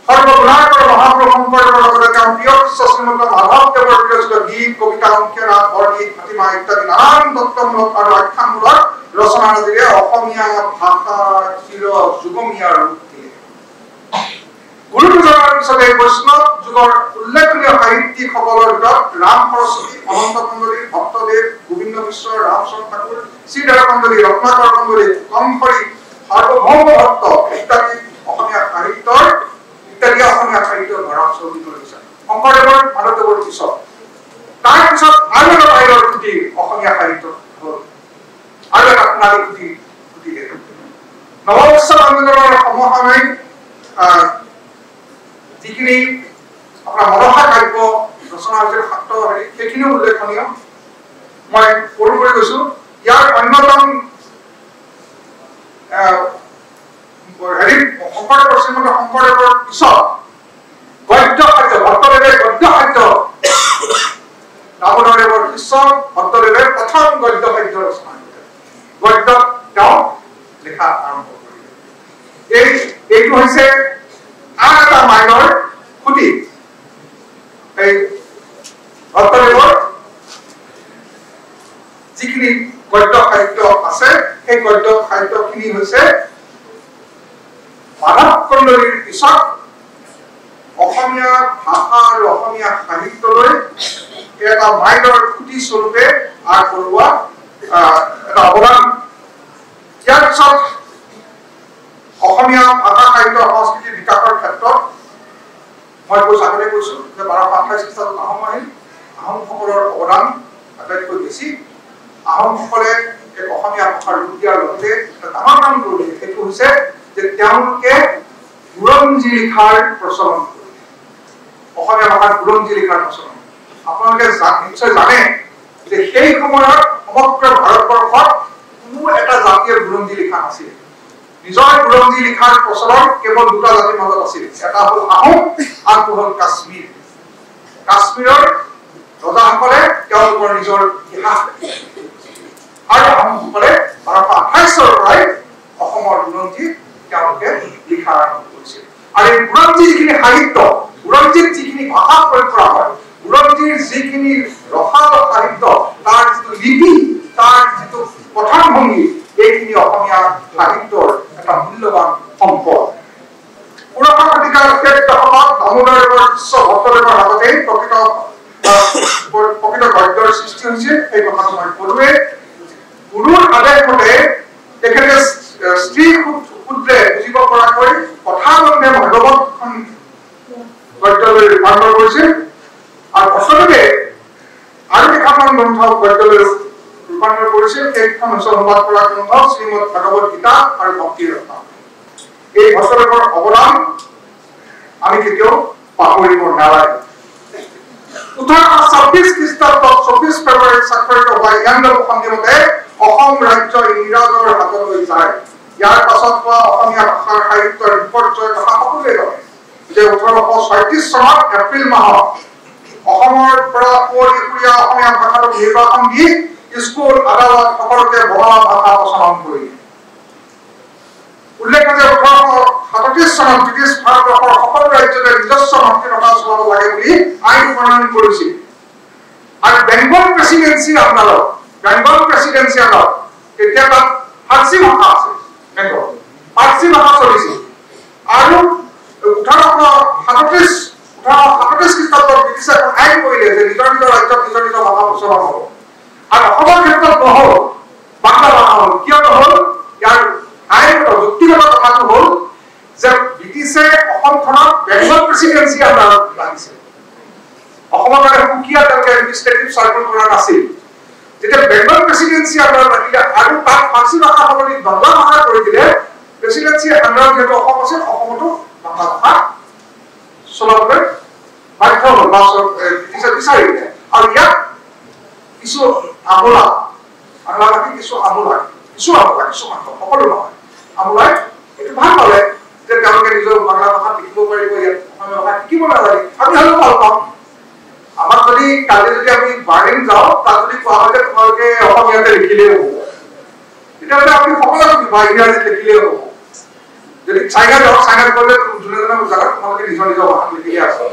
সৰ্বগুণাকৰ মহাপুৰুষ শংকৰদেৱৰ লগতে তেওঁৰ প্ৰিয় শিষ্য শ্ৰীমন্ত মাধৱদেৱৰ বিৰচিত গীত কবিতা অংকীয়া নাট বৰগীত ভাটিমা ইত্যাদি নানান তত্ত্বমূলক আৰু আখ্যানমূলক ৰচনাৰাজিৰে অসমীয়া ভাষাৰ চিৰ যুগমীয়া ৰূপ দিলে গুৰু পূজাৰ পিছতে বৈষ্ণৱ যুগৰ উল্লেখনীয় সাহিত্যিকসকলৰ ভিতৰত ৰাম সৰস্বতী অনন্ত কন্দলী ভক্তদেৱ গোবিন্দ মিশ্ৰ ৰামচন্দ্ৰ ঠাকুৰ শ্ৰীধৰ কন্দলী ৰত্নাকৰ কন্দলী কমফৰি সাৰ্বভৌম ভট্ট ইত্যাদি অসমীয়া সাহিত্যৰ ভঁৰাল চৌধুৰী কৰিছে শংকৰদেৱৰ মাধৱদেৱৰ পিছত তাৰ পিছত আৰু এটা বাহিৰৰ খুঁটি অসমীয়া সাহিত্য হ'ল আৰু এটা সোণালী খুঁটি নৱবৈষ্ণৱ আন্দোলনৰ সমসাময়িক যিখিনি আপোনাৰ মনসা কাব্য ৰচনা হৈছে সাত হেৰি সেইখিনিও উল্লেখনীয় মই পঢ়ি গৈছো ইয়াৰ অন্যতম হেৰি শংকৰদেৱৰ শ্ৰীমন্ত শংকৰদেৱৰ পিছত গদ্য সাহিত্য ভট্টদেৱে গদ্য সাহিত্য দামোদৰদেৱৰ শিষ্য ভট্টদেৱে প্ৰথম গদ্য সাহিত্য ৰচনা কৰিলে গদ্য তেওঁ লিখা আৰম্ভ কৰিলে এইটো হৈছে আন এটা মাইলৰ খুঁটি এই ভট্টদেৱৰ যিখিনি গদ্য সাহিত্য আছে সেই গদ্য সাহিত্যখিনি হৈছে মাধৱ কন্দলীৰ পিছত অসমীয়া ভাষা আৰু অসমীয়া সাহিত্যলৈ এটা মাইলৰ খুঁটি স্বৰূপে আগবঢ়োৱা এটা অৱদান ইয়াৰ পিছত অসমীয়া ভাষা সাহিত্য সংস্কৃতি বিকাশৰ ক্ষেত্ৰত মই আগতে কৈছো যে 1228 খ্ৰীষ্টাব্দত আহোম আহিল আহোমসকলৰ অৱদান আটাইতকৈ বেছি আহোমসকলে এক অসমীয়া ভাষাৰ ৰূপ দিয়াৰ লগতে এটা ডাঙৰ কাম কৰিলে সেইটো হৈছে যে তেওঁলোকে বুৰঞ্জী লিখাৰ প্ৰচলন কৰিলে অসমীয়া ভাষাত বুৰঞ্জী লিখাৰ প্ৰচলন আপোনালোকে নিশ্চয় জানে যে সেই সময়ত সমগ্ৰ ভাৰতবৰ্ষত কোনো এটা জাতিয়ে বুৰঞ্জী লিখা নাছিল নিজৰ বুৰঞ্জী লিখাৰ প্ৰচলন কেৱল দুটা জাতিৰ মাজত আছিল এটা হ'ল আহোম আনটো হ'ল কাশ্মীৰ কাশ্মীৰৰ ৰজাসকলে তেওঁলোকৰ নিজৰ ইতিহাস আৰু আহোমসকলে 1228 চনৰ পৰাই অসমৰ বুৰঞ্জী তেওঁলোকে লিখা আৰম্ভ কৰিছিল আৰু এই বুৰঞ্জী যিখিনি সাহিত্য বুৰঞ্জীত যিখিনি ভাষা প্ৰয়োগ কৰা হয় বুৰঞ্জীৰ যিখিনি ৰসাল সাহিত্য তাৰ যিটো লিপি তাৰ যিটো কথন ভংগী এইখিনি অসমীয়া সাহিত্যৰ এটা মূল্যৱান সম্পদ 15 শতিকাৰ শেষ দশকত দামোদৰদেৱৰ শিষ্য ভট্টদেৱৰ হাততে প্ৰকৃত গদ্যৰ সৃষ্টি হৈছিল এই কথাটো মই ক'লোৱে গুৰুৰ আদেশ মতে তেখেতে স্ত্ৰী সূত্ৰে বুজিব পৰাকৈ কথাবন্ধে ভাগৱতখন গদ্যলৈ ৰূপান্তৰ কৰিছিল আৰু বছৰতে আৰু কেইখনমান গ্ৰন্থ গদ্যলৈ ৰূপান্তৰ কৰিছিল সেইখন হৈছে অনুবাদ কৰা গ্ৰন্থ শ্ৰীমদ ভাগৱত গীতা আৰু ভক্তি ৰত্ন এই ভট্টদেৱৰ অৱদান আমি কেতিয়াও পাহৰিব নালাগে 1826 খ্ৰীষ্টাব্দত 24 ফেব্ৰুৱাৰীত স্বাক্ষৰিত হোৱা ইয়াণ্ডাবু সন্ধি মতে অসম ৰাজ্য ইংৰাজৰ হাতলৈ যায় ইয়াৰ পাছত হোৱা অসমীয়া ভাষাৰ সাহিত্যৰ বিপৰ্যয়ৰ কথা সকলোৱে জানে যে 1836 চনত এপ্ৰিল মাহত অসমৰ পৰা পুৱৰীয়া অসমীয়া ভাষাটোক নিৰ্বাসন দি স্কুল আদালত সকলোকে বঙলা ভাষা প্ৰচলন কৰিলে উল্লেখ যে 1837 চনত ব্ৰিটিছ ভাৰতবৰ্ষৰ সকলো ৰাজ্যতে নিজস্ব মাতৃভাষা চলাব লাগে বুলি আইন প্ৰণয়ন কৰিছিল আৰু বেংগল প্ৰেচিডেন্সি আণ্ডাৰত তেতিয়া তাত ফাৰ্চী ভাষা আছে বেংগল ফাৰ্চী ভাষা চলিছিল আৰু 1837 খ্ৰীষ্টাব্দত ব্ৰিটিছে এখন আইন কৰিলে যে নিজৰ নিজৰ ৰাজ্যত নিজৰ নিজৰ ভাষা প্ৰচলন হ'ব আৰু অসমৰ ক্ষেত্ৰত নহ'ল বাংলা ভাষা হ'ল কিয় নহ'ল ইয়াৰ আইনগত যুক্তিগত কথাটো হ'ল যে ব্ৰিটিছে অসমখনক বেংগল প্ৰেচিডেন্সি আণ্ডাৰত ৰাখিছে অসমৰ কাৰণে সুকীয়া তেওঁলোকে এডমিনিষ্ট্ৰেটিভ চাৰ্কুল কৰা নাছিল যেতিয়া বেংগল প্ৰেচিডেন্সি আণ্ডাৰত ৰাখিলে আৰু তাত ফাৰ্চী ভাষা সলনি বাংলা ভাষা কৰি দিলে প্ৰেচিডেন্সি আণ্ডাৰত যিহেতু অসম আছিল অসমতো বাংলা ভাষা চলাবলৈ বাধ্য হ'ল বা ব্ৰিটিছে বিচাৰিলে আৰু ইয়াত কিছু আমোলা বাংলাভাষী কিছু মাত্ৰ সকলো নহয় আমোলাই এইটো ভাল পালে যে তেওঁলোকে নিজৰ বাংলা ভাষা লিখিব পাৰিব ইয়াত অসমীয়া ভাষা শিকিব নালাগে আমি হ'লেও ভাল পাওঁ আমাক যদি কালি যদি আমি বাৰ্লিন যাওঁ তাত যদি কোৱা হয় যে তোমালোকে অসমীয়াতে লিখিলেই হ'ব তেতিয়াহ'লে আমি সকলোকে বা ইংৰাজীত লিখিলেই হ'ব যদি চাইনা যাওঁ চাইনাত গ'লে যোনে যোনে জেগাত তোমালোকে নিজৰ নিজৰ ভাষাত লিখিলে আছে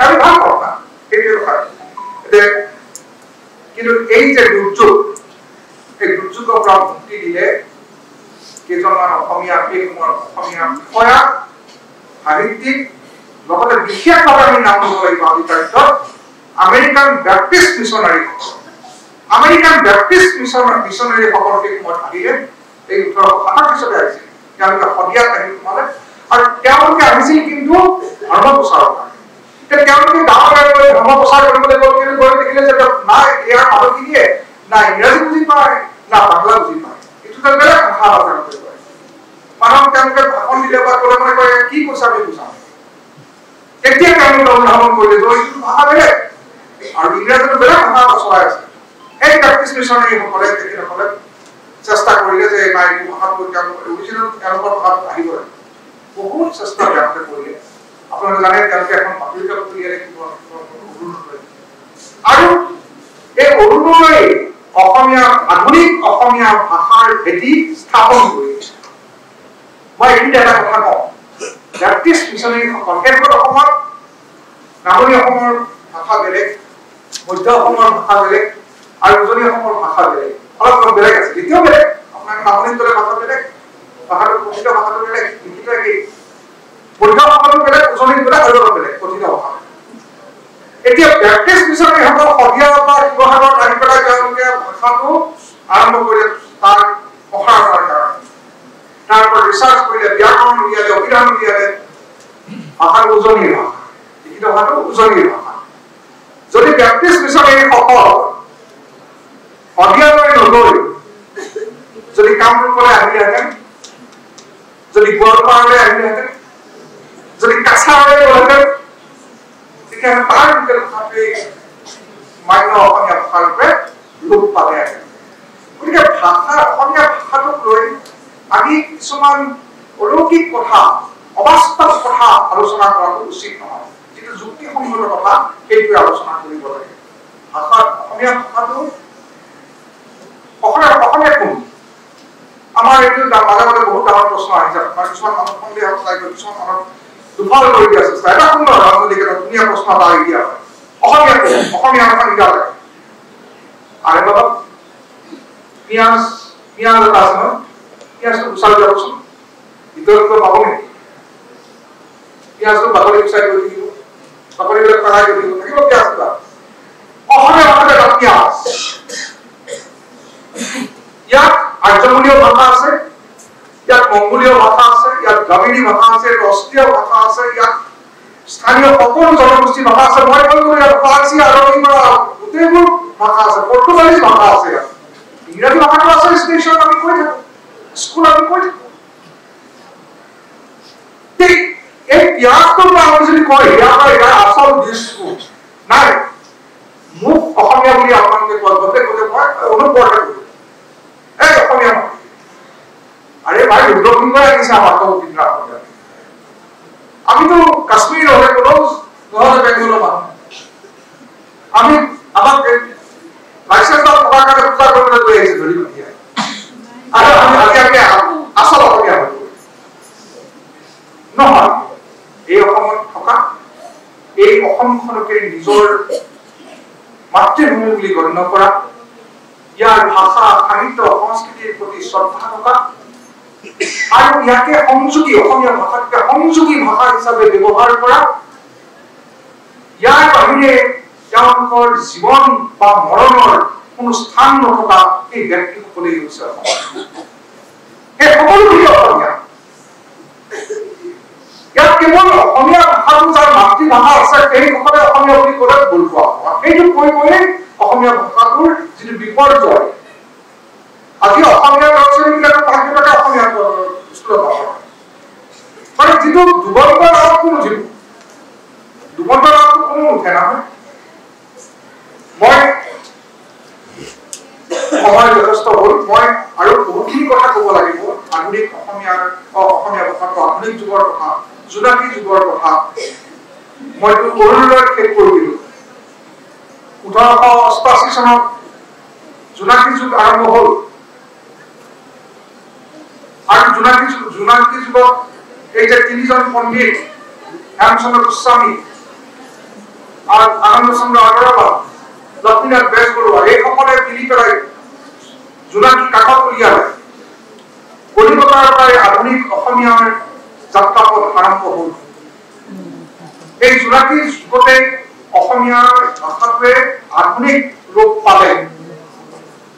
আমি ভাল পাওঁ না সেইটোৱে কথা কিন্তু এই যে দুৰ্যোগ এই দুৰ্যোগৰ পৰা মুক্তি দিলে কেইজনমান অসমীয়া অসমীয়া বিষয়া সাহিত্যিক লগতে বিশেষভাৱে আমি নাম ল'ব লাগিব আজিৰ তাৰিখত আমেৰিকান বেপ্টিষ্ট মিছনাৰীসকল সেই সময়ত আহিলে এই 1837 আহিছিল তেওঁলোকে সদিয়াত আহি সোমালে আৰু তেওঁলোকে আহিছিল কিন্তু ধৰ্ম প্ৰচাৰৰ কাৰণে তেওঁলোকে গাঁৱে গৈ ধৰ্ম প্ৰচাৰ কৰিবলৈ গ'ল কিন্তু গৈ দেখিলে যে নাই ইয়াৰ মানুহ কি দিয়ে না ইংৰাজী বুজি পায় না বাংলা বুজি পায় এইটো এটা বেলেগ ভাষা তেওঁলোকে কয় মানুহক তেওঁলোকে ভাষণ দিলে বা ক'লে মানে কয় কি কৈছা আমি বুজাম কেতিয়া তেওঁলোকে অনুধাৱন কৰিলে যে এইটো ভাষা বেলেগ আৰু ইংৰাজীটো বেলেগ ভাষা চলাই আছে। এই প্ৰেক্টিছ মিছনাৰীসকলে তেখেতসকলে চেষ্টা কৰিলে যে নাই এইটো ভাষাটো অৰিজিনেল তেওঁলোকৰ ভাষাত আহিব লাগে। বহুত চেষ্টা তেওঁলোকে কৰিলে। আপোনালোকে জানে তেওঁলোকে এখন বাতৰি কাকত উলিয়ালে আৰু এই অৰুণোদয় অসমীয়া আধুনিক অসমীয়া ভাষাৰ ভেটি স্থাপন কৰিছে। মই এইখিনিতে এটা কথা কওঁ, প্ৰেক্টিছ মিছনাৰীসকল সেইবোৰ অসমত নামনি অসমৰ ভাষা বেলেগ, মধ্য অসমৰ ভাষা বেলেগ আৰু উজনি অসমৰ ভাষা বেলেগ, অলপ অলপ বেলেগ আছে। এতিয়াও বেলেগ, আপোনাৰ নামনিত গ'লে ভাষা বেলেগ, ভাষাটো কথিত ভাষাটো বেলেগ, লিখিত একেই। মধ্য অসমতো বেলেগ, উজনিত গ'লে আৰু অলপ বেলেগ কথিত ভাষা। এতিয়া প্ৰেক্টিছ মিছনাৰীসকল শদিয়া বা শিৱসাগৰত আহি পেলাই তেওঁলোকে ভাষাটো আৰম্ভ কৰিলে তাৰ প্ৰসাৰ কৰাৰ কাৰণে। তাৰ ওপৰত ৰিচাৰ্চ কৰিলে, ব্যাকৰণ উলিয়ালে, অভিধান উলিয়ালে, ভাষাটো উজনিৰ ভাষা, লিখিত ভাষাটো উজনিৰ ভাষা। যদি প্ৰেক্টিছ মিছনাৰীসকল শদিয়ালৈ নগৈ যদি কামৰূপলৈ আহিলেহেঁতেন, যদি গোৱালপাৰালৈ আহিলেহেঁতেন, যদি কাছাৰলৈ গ'লহেঁতেন, তেতিয়াহ'লে তাৰ লোকেল ভাষাটোৱেই মান্য অসমীয়া ভাষা ৰূপে লোপ পালেহেঁতেন। গতিকে ভাষা অসমীয়া ভাষাটোক লৈ আমি কিছুমান অলৌকিক কথা, অবাস্তৱ কথা আলোচনা কৰাটো উচিত নহয়। যিটো যুক্তিসংগত কথা সেইটোৱে আলোচনা কৰিব লাগে। ভাষা অসমীয়া ভাষাটো অসমীয়া কোন? আমাৰ এইটো মাজে মাজে বহুত ডাঙৰ প্ৰশ্ন আহি যায়। কিছুমান মানুহ সন্দেহ সজাই গৈ, কিছুমান মানুহ দুফাল কৰি দিয়া চেষ্টা। এটা সুন্দৰ ৰাজনৈতিক এটা ধুনীয়া প্ৰশ্ন এটা আহি দিয়া হয়, অসমীয়া কোন? অসমীয়া ভাষা নিদা লাগে। আৰে বাবা, পিঁয়াজ এটা আছে নহয়, পিঁয়াজটো গুচাই যাবচোন, ভিতৰত পাব নেকি? পিঁয়াজটো বাকলি গুচাই গৈ থাকিব, বাকলিবিলাক পেলাই গৈ থাকিব, থাকিব পিঁয়াজটো। অসমীয়া ভাষাত এটা পিঁয়াজ। ইয়াত আৰ্যমূলীয় ভাষা আছে, ইয়াত মংগোলীয় ভাষা আছে, ইয়াত দ্ৰাবিড়ী ভাষা আছে, অষ্ট্ৰীয় ভাষা আছে, ইয়াত স্থানীয় সকলো জনগোষ্ঠীৰ ভাষা আছে। মই কৈ গ'লো ইয়াত ফৰাচী, আৰবী বা গোটেইবোৰ ভাষা আছে, পৰ্তুগালীজ ভাষা আছে, ইয়াত ইংৰাজী ভাষাটো আছে, ষ্টেচন আমি কৈ থাকো, স্কুল আমি কৈ থাকো। এই পিঁয়াজটোৰ পৰা আমি যদি কয় ইয়াৰ আচল দিশটো নাই, মোক অসমীয়া বুলি আপোনালোকে কয়, গোটেই গোটেই মই অনুপ্ৰৱেশ কৰো এই অসমীয়া নহয়। আৰে ভাই ৰুদ্ৰসিংহই আহিছে আমাৰ পিন্ধা। আমিতো কাশ্মীৰ হলে কোনো বেংগলৰ মানুহ, আমি আমাক লাইচেন্স থকাৰ কাৰণে পূজা কৰিবলৈ লৈ আহিছে ধৰি পঠিয়াই, আৰু আমি আজি আচল অসমীয়া হৈ নহয়। এই অসমত থকা এই অসমখনকে নিজৰ মাতৃভূমি বুলি গণ্য কৰা, ইয়াৰ ভাষা, সাহিত্য, সংস্কৃতিৰ প্ৰতি শ্ৰদ্ধা থকা আৰু ইয়াকে সংযোগী, অসমীয়া ভাষাটোকে সংযোগী ভাষা হিচাপে ব্যৱহাৰ কৰা, ইয়াৰ বাহিৰে তেওঁলোকৰ জীৱন বা মৰণৰ কোনো স্থান নথকা এই ব্যক্তিসকলেই হৈছে সেই সকলোখিনি অসমীয়া। ইয়াত কেৱল অসমীয়া ভাষাটো যাৰ মাতৃভাষা আছে সেইসকলে অসমীয়া বুলি ক'লে ভুল কোৱা হ'ব। সেইটো কৈ অসমীয়া ভাষাটোৰ যিটো বিপৰ্যয়, আজি অসমীয়া ল'ৰা ছোৱালীবিলাকে পাঠ্যপুথিতে অসমীয়া স্কুলত পঢ়ে, মানে যিটো দুবন্তৰ নামটো নুঠিব, দুবন্তৰ নামটো কোনো নুঠে নহয়। মই সময় যথেষ্ট হ'ল, মই আৰু বহুতখিনি কথা ক'ব লাগিব আধুনিক অসমীয়া ভাষাটো, আধুনিক যুগৰ কথা, জোনাকী যুগৰ কথা। মইতো অৰুণোদয় শেষ কৰি দিলো। 1888 চনত জোনাকী যুগ আৰম্ভ হ'ল, আৰু জোনাকী যুগত এই যে তিনিজন পণ্ডিত, হেমচন্দ্ৰ গোস্বামী, আনন্দ চন্দ্ৰ আগৰৱালা, লক্ষ্মীনাথ বেজবৰুৱা, এইসকলে মিলি পেলাই জোনাকী কাকত উলিয়ালে। কলিকতাৰ পৰাই আধুনিক অসমীয়াৰ যাত্ৰাপথ আৰম্ভ হ'ল। এই জোনাকী যুগতে অসমীয়াৰ ভাষাটোৱে আধুনিক ৰূপ পালে।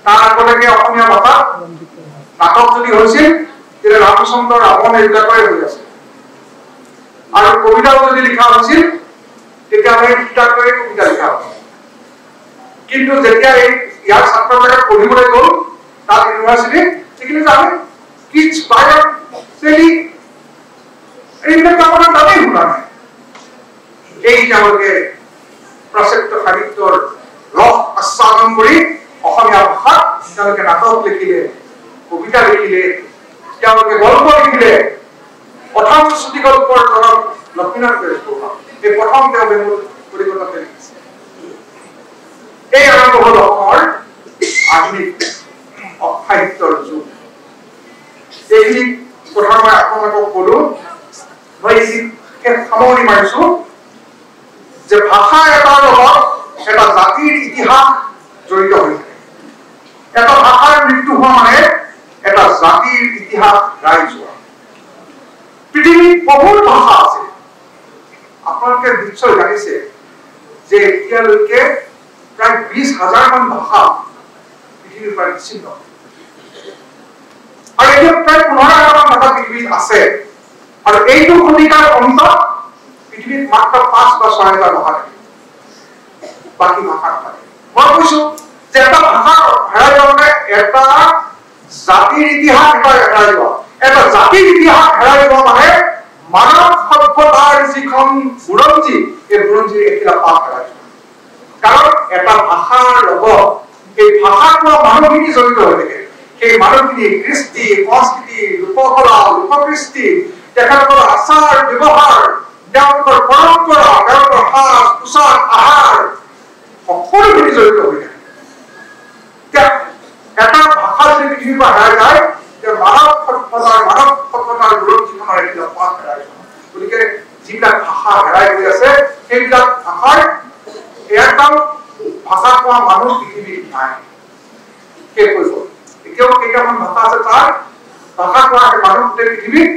তাৰ আগলৈকে অসমীয়া ভাষা নাটক যদি হৈছিল তেতিয়া ৰামচন্দ্ৰ ৰাৱণ এইবিলাকৰে হৈ আছে, আৰু কবিতাও যদি লিখা হৈছিল তেতিয়াহ'লে গীতাটোৱে কবিতা লিখা হৈছিল। কিন্তু যেতিয়া ইয়াৰ ছাত্ৰবিলাকে পঢ়িবলৈ গ'ল তাত ইউনিভাৰ্চিটিত, সেইখিনি জানে কিডছ বায়ৰ চেলি এইবিলাক আপোনাৰ দামেই শুনা নাই। তেওঁলোকে প্ৰচলিত সাহিত্যৰ ৰস আস্বাদন কৰি অসমীয়া ভাষাত তেওঁলোকে নাটক লিখিলে, কবিতা লিখিলে, তেওঁলোকে গল্প লিখিলে। প্ৰথম চুটি গল্পৰ জনক লক্ষ্মীনাথ বেজবৰুৱা, এই প্ৰথম তেওঁ বেংগল কলিকতাতে লিখিছে। এই আৰম্ভ হ'ল অসমৰ আধুনিক সাহিত্যৰ যুগ। এইখিনি কথা মই আপোনালোকক কলো। মই সামৰণি মাৰিছো যে ভাষা এটাৰ লগত এটা জাতিৰ ইতিহাস জড়িত হৈ থাকে। এটা ভাষাৰ মৃত্যু হোৱা মানে এটা জাতিৰ ইতিহাস হেৰাই যোৱা। পৃথিৱীত বহুত ভাষা আছে। আপোনালোকে নিশ্চয় জানিছে যে এতিয়ালৈকে প্ৰায় 20,000 মান ভাষা পৃথিৱীৰ পৰা বিচ্ছিন্ন। আৰু এতিয়া প্ৰায় 15,000 মান ভাষা পৃথিৱীত আছে। আৰু এইটো শতিকাৰ অন্তত পৃথিৱীত মাত্ৰ 5 বা 6,000 ভাষা থাকে, বাকী ভাষা নাথাকে। মই কৈছো যে এটা ভাষা হেৰাই যাওঁতে এটা জাতিৰ ইতিহাস হেৰাই যোৱা। এটা জাতিৰ ইতিহাস হেৰাই যোৱা মানে মানৱ সভ্যতাৰ যিখন বুৰঞ্জী, এই বুৰঞ্জীৰ এখিলা পাত হেৰাই যোৱা। কাৰণ এটা ভাষাৰ লগত এই ভাষা কোৱা মানুহখিনি জড়িত হৈ থাকে। সেই মানুহখিনি কৃষ্টি, সংস্কৃতি, লোককলা, লোককৃষ্টি, তেখেতসকলৰ আচাৰ ব্যৱহাৰ, তেওঁলোকৰ পৰম্পৰা, তেওঁলোকৰ সাজ পোছাক, আহাৰ সকলোখিনি জড়িত হৈ থাকে। এটা ভাষা যদি পৃথিৱীৰ পৰা হেৰাই যায়, মানৱ সভ্যতাৰ বুৰঞ্জীখনৰ এখিলা পাত হেৰাই যায়। গতিকে যিবিলাক ভাষা হেৰাই গৈ আছে, সেইবিলাক ভাষাৰ এটাও ভাষা কোৱা মানুহ পৃথিৱীত নাই, শেষ হৈ গ'ল। এতিয়াও কেইটামান ভাষা আছে, তাৰ ভাষা কোৱা মানুহ গোটেই পৃথিৱীত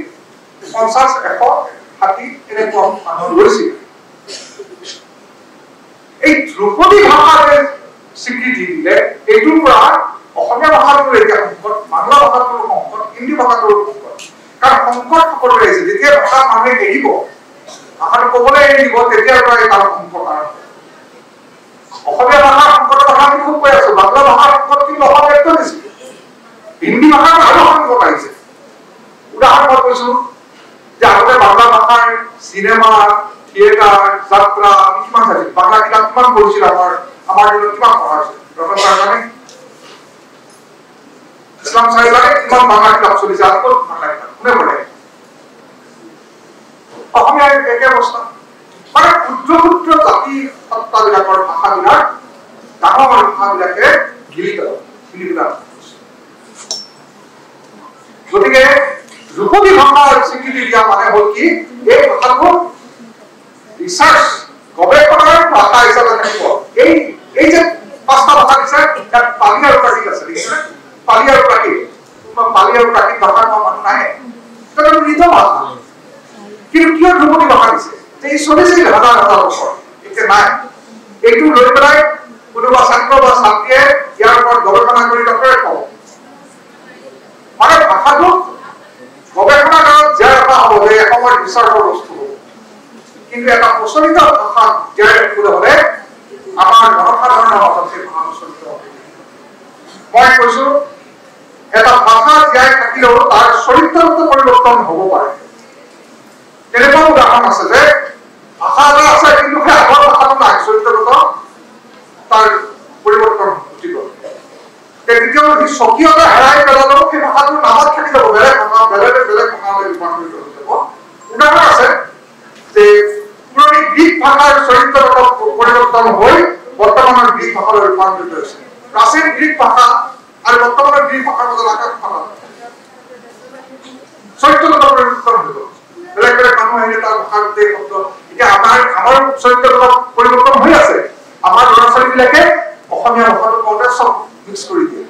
50, 160 এনেকুৱা মানুহ ৰৈছিল। এই ধ্ৰুপদী ভাষাৰে স্বীকৃতি দিলে এইটোৰ পৰা অসমীয়া ভাষাটোৰ এতিয়া সংকট, বাংলা ভাষাটোৰ সংকট, হিন্দী ভাষাটোৰ সংকট। কাৰণ সংকট সকলোৰে আহিছে। যেতিয়া ভাষা মানুহে এৰিব, ভাষাটো ক'বলৈ এৰি দিব, তেতিয়াৰ পৰাই তাৰ সংকট আৰম্ভ। অসমীয়া ভাষাৰ সংকটৰ কথা আমি খুব কৈ আছো। বাংলা ভাষাৰ সংকট কিন্তু অসমীয়াতকৈ বেছি। হিন্দী ভাষাৰ আৰু সংকট আহিছে। উদাহৰণ মই কৈছো যে আগতে বাংলা ভাষাৰ চিনেমা, থিয়েটাৰ, যাত্ৰা আমি কিমান চাইছিলো, বাংলা কিতাপ কিমান পঢ়িছিল, আমাৰ দিনত কিমান পঢ়া হৈছিল। ইছলাম চাহিবাৰে কিমান বাংলা কিতাপ চলিছে, আৰু ক'ত বাংলা কিতাপ কোনে পঢ়ে? অসমীয়াৰ একে অৱস্থা। মানে ক্ষুদ্ৰ ক্ষুদ্ৰ জাতি সত্তাবিলাকৰ ভাষাবিলাক ডাঙৰ ভাষাবিলাকে গিলি পেলাব। গতিকে ধ্ৰুপদী ভাষাৰ স্বীকৃতি দিয়া মানে হ'ল কি, এই ভাষাটো ৰিচাৰ্চ গৱেষণাৰ ভাষা হিচাপে থাকিব। এই যে 5টা ভাষা দিছে, ইয়াত পালি আৰু প্ৰাকৃত আছে, দেখিছেনে? পালি আৰু প্ৰাকৃত। পালি আৰু প্ৰাকৃত ভাষা কোৱা মানুহ নাহে, এটা মৃত ভাষা। কিন্তু কিয় ধ্ৰুপদী ভাষা দিছে? যে এই চলিছিল হাজাৰ হাজাৰ বছৰ, এতিয়া নাই। এইটো লৈ পেলাই কোনোবা ছাত্ৰ বা ছাত্ৰীয়ে ইয়াৰ ওপৰত গৱেষণা কৰি ডক্টৰেট পাব। মানে ভাষাটো গৱেষণাগাৰত জীয়াই ৰখা হ'ব, যে এসময়ত ৰিচাৰ্চৰ বস্তু হ'ব। কিন্তু এটা প্ৰচলিত ভাষা জীয়াই ৰাখিবলৈ হ'লে আমাৰ জনসাধাৰণৰ মাজত সেই ভাষাটো চলিত হ'ব। মই কৈছো এটা ভাষা জীয়াই থাকিলেও তাৰ চৰিত্ৰগত পৰিৱৰ্তন হ'ব পাৰে। তেনেকুৱা উদাহৰণ আছে যে ভাষা এটা আছে, কিন্তু সেই আগৰ ভাষাটো নাই, চৰিত্ৰগত তাৰ পৰিৱৰ্তন ঘটি গ'ল। তেতিয়াও সি স্বকীয়তা হেৰাই পেলালেও সেই ভাষাটোৰ নামত থাকি যাব, বেলেগ ভাষা, বেলেগ ভাষালৈ ৰূপান্তৰিত হৈ যাব। উদাহৰণ আছে যে পুৰণি গ্ৰীক ভাষাৰ চৰিত্ৰগত পৰিৱৰ্তন হৈ বৰ্তমানৰ গ্ৰীক ভাষালৈ ৰূপান্তৰিত হৈছে। প্ৰাচীন গ্ৰীক ভাষা আৰু বৰ্তমানৰ গ্ৰীক ভাষাৰ মাজত আকাশ পাতাল চৰিত্ৰগত পৰিৱৰ্তন হৈ গ'ল। বেলেগ বেলেগ মানুহ আহিলে তাৰ ভাষাৰ গোটেই শব্দ। এতিয়া আমাৰ চৰিত্ৰগত পৰিৱৰ্তন হৈ আছে। আমাৰ ল'ৰা ছোৱালীবিলাকে অসমীয়া ভাষাটো কওঁতে চব মিক্স কৰি দিয়ে,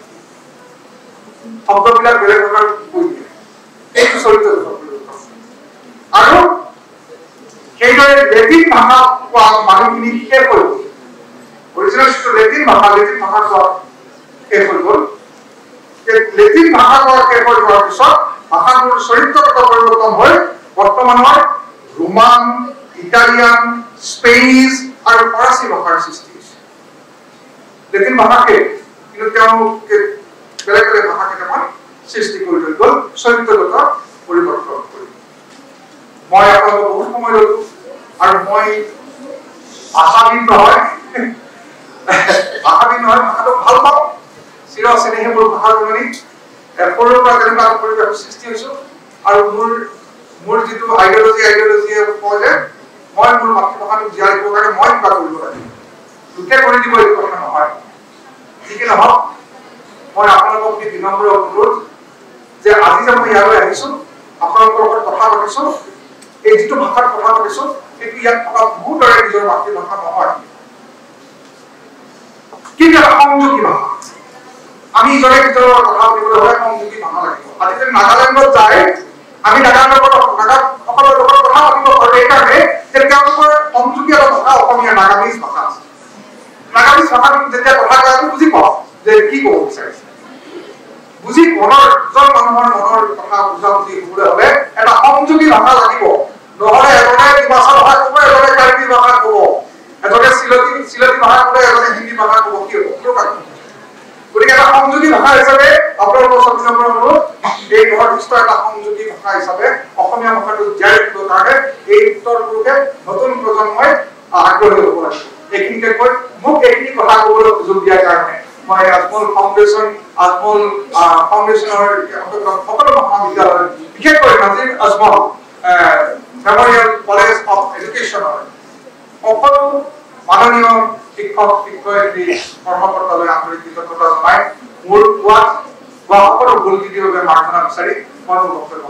শব্দবিলাক বেলেগ ধৰণৰ কৈ দিয়ে। এইটো চৰিত্ৰগত পৰিৱৰ্তন। আৰু সেইদৰে লেটিন ভাষা কোৱা মানুহখিনি শেষ হৈ গ'ল। অৰিজিনেল যিটো লেটিন ভাষা কোৱা শেষ হৈ গ'ল। লেটিন ভাষা কোৱা শেষ হৈ যোৱাৰ পিছত ভাষাটোৰ চৰিত্ৰগত পৰিৱৰ্তন হৈ বৰ্তমানৰ ৰোমান, ইটালিয়ান, স্পেনিছ আৰু ফৰাচী ভাষাৰ সৃষ্টি হৈছে। লেটিন ভাষাকে কিন্তু তেওঁলোকে বেলেগ বেলেগ ভাষা কেইটামান সৃষ্টি কৰি লৈ গ'ল চৰিত্ৰগত পৰিৱৰ্তন কৰি। মই আপোনালোকক বহুত সময় ললো, আৰু মই ভাষাবিদ নহয় ভাষাটো ভাল পাওঁ চিৰ চেনেহে মোৰ ভাষাৰ জননী সৰুৰ পৰা তেনেকুৱা পৰিৱেশ সৃষ্টি হৈছো আৰু মোৰ যিটো আইডিঅলজিয়ে কয় যে মই মোৰ মাতৃভাষাটো জীয়াই ৰাখিবৰ কাৰণে মই কিবা কৰিব লাগে লোকে কৰি দিব এইটো কথা নহয় ঠিক নহওক মই আপোনালোকক এই বিনম্ৰ অনুৰোধ যে আজি যে মই ইয়ালৈ আহিছো আপোনালোকৰ লগত কথা পাতিছো এই যিটো ভাষাত কথা পাতিছো সেইটো ইয়াত থকা বহুতৰে নিজৰ মাতৃভাষা নহয় কিন্তু এটা সংযোগী ভাষা আমি ইজনে সিজনৰ কথা পাতিবলৈ হ'লে সংযোগী ভাষা লাগিব আজি যদি নাগালেণ্ডত যায় আমি নাগাসকলৰ লগত কথা পাতিব পাৰোঁ এইকাৰণে যে তেওঁলোকৰ সংযোগী এটা ভাষা অসমীয়া নাগামিজ ভাষা আছে নাগামিজ ভাষাটো যেতিয়া কথা কয় আমি বুজি পাওঁ যে কি ক'ব বিচাৰিছে বুজি দুজন মানুহৰ মনৰ কথা বুজাবুজি হ'বলৈ হ'লে এটা সংযোগী ভাষা লাগিব নহ'লে এজনে ডিমাচা ভাষা ক'ব এজনে কাৰ্বি ভাষা ক'ব এজনে চিলতি ভাষা ক'ব এজনে হিন্দী ভাষা ক'ব কি হ'ব গতিকে এটা সংযোগী ভাষা হিচাপে আপোনালোকৰ সচেতনৰ অনুৰোধ এই নৰ্থ এটা সংযোগী ভাষা হিচাপে অসমীয়া ভাষাটো জীয়াই ৰাখিবৰ কাৰণে এই উত্তৰ পুৰুষে নতুন প্ৰজন্মই আগ্ৰহী হ'ব লাগিব এইখিনিকে কৈ মোক এইখিনি কথা ক'বলৈ সুযোগ দিয়াৰ কাৰণে মই আজমল ফাউণ্ডেশ্যনৰ সকলো মহাবিদ্যালয় বিশেষকৈ Nazir Ajmal memorial college of এডুকেশ্যনৰ সকলো মাননীয় শিক্ষক শিক্ষয়িত্ৰী কৰ্মকৰ্তালৈ আন্তৰিক কৃতজ্ঞতা জনাই মোৰ কোৱা সকলো ভুল ত্ৰুটিৰ বাবে মাৰ্জনা বিচাৰি মই মোৰ বক্তব্য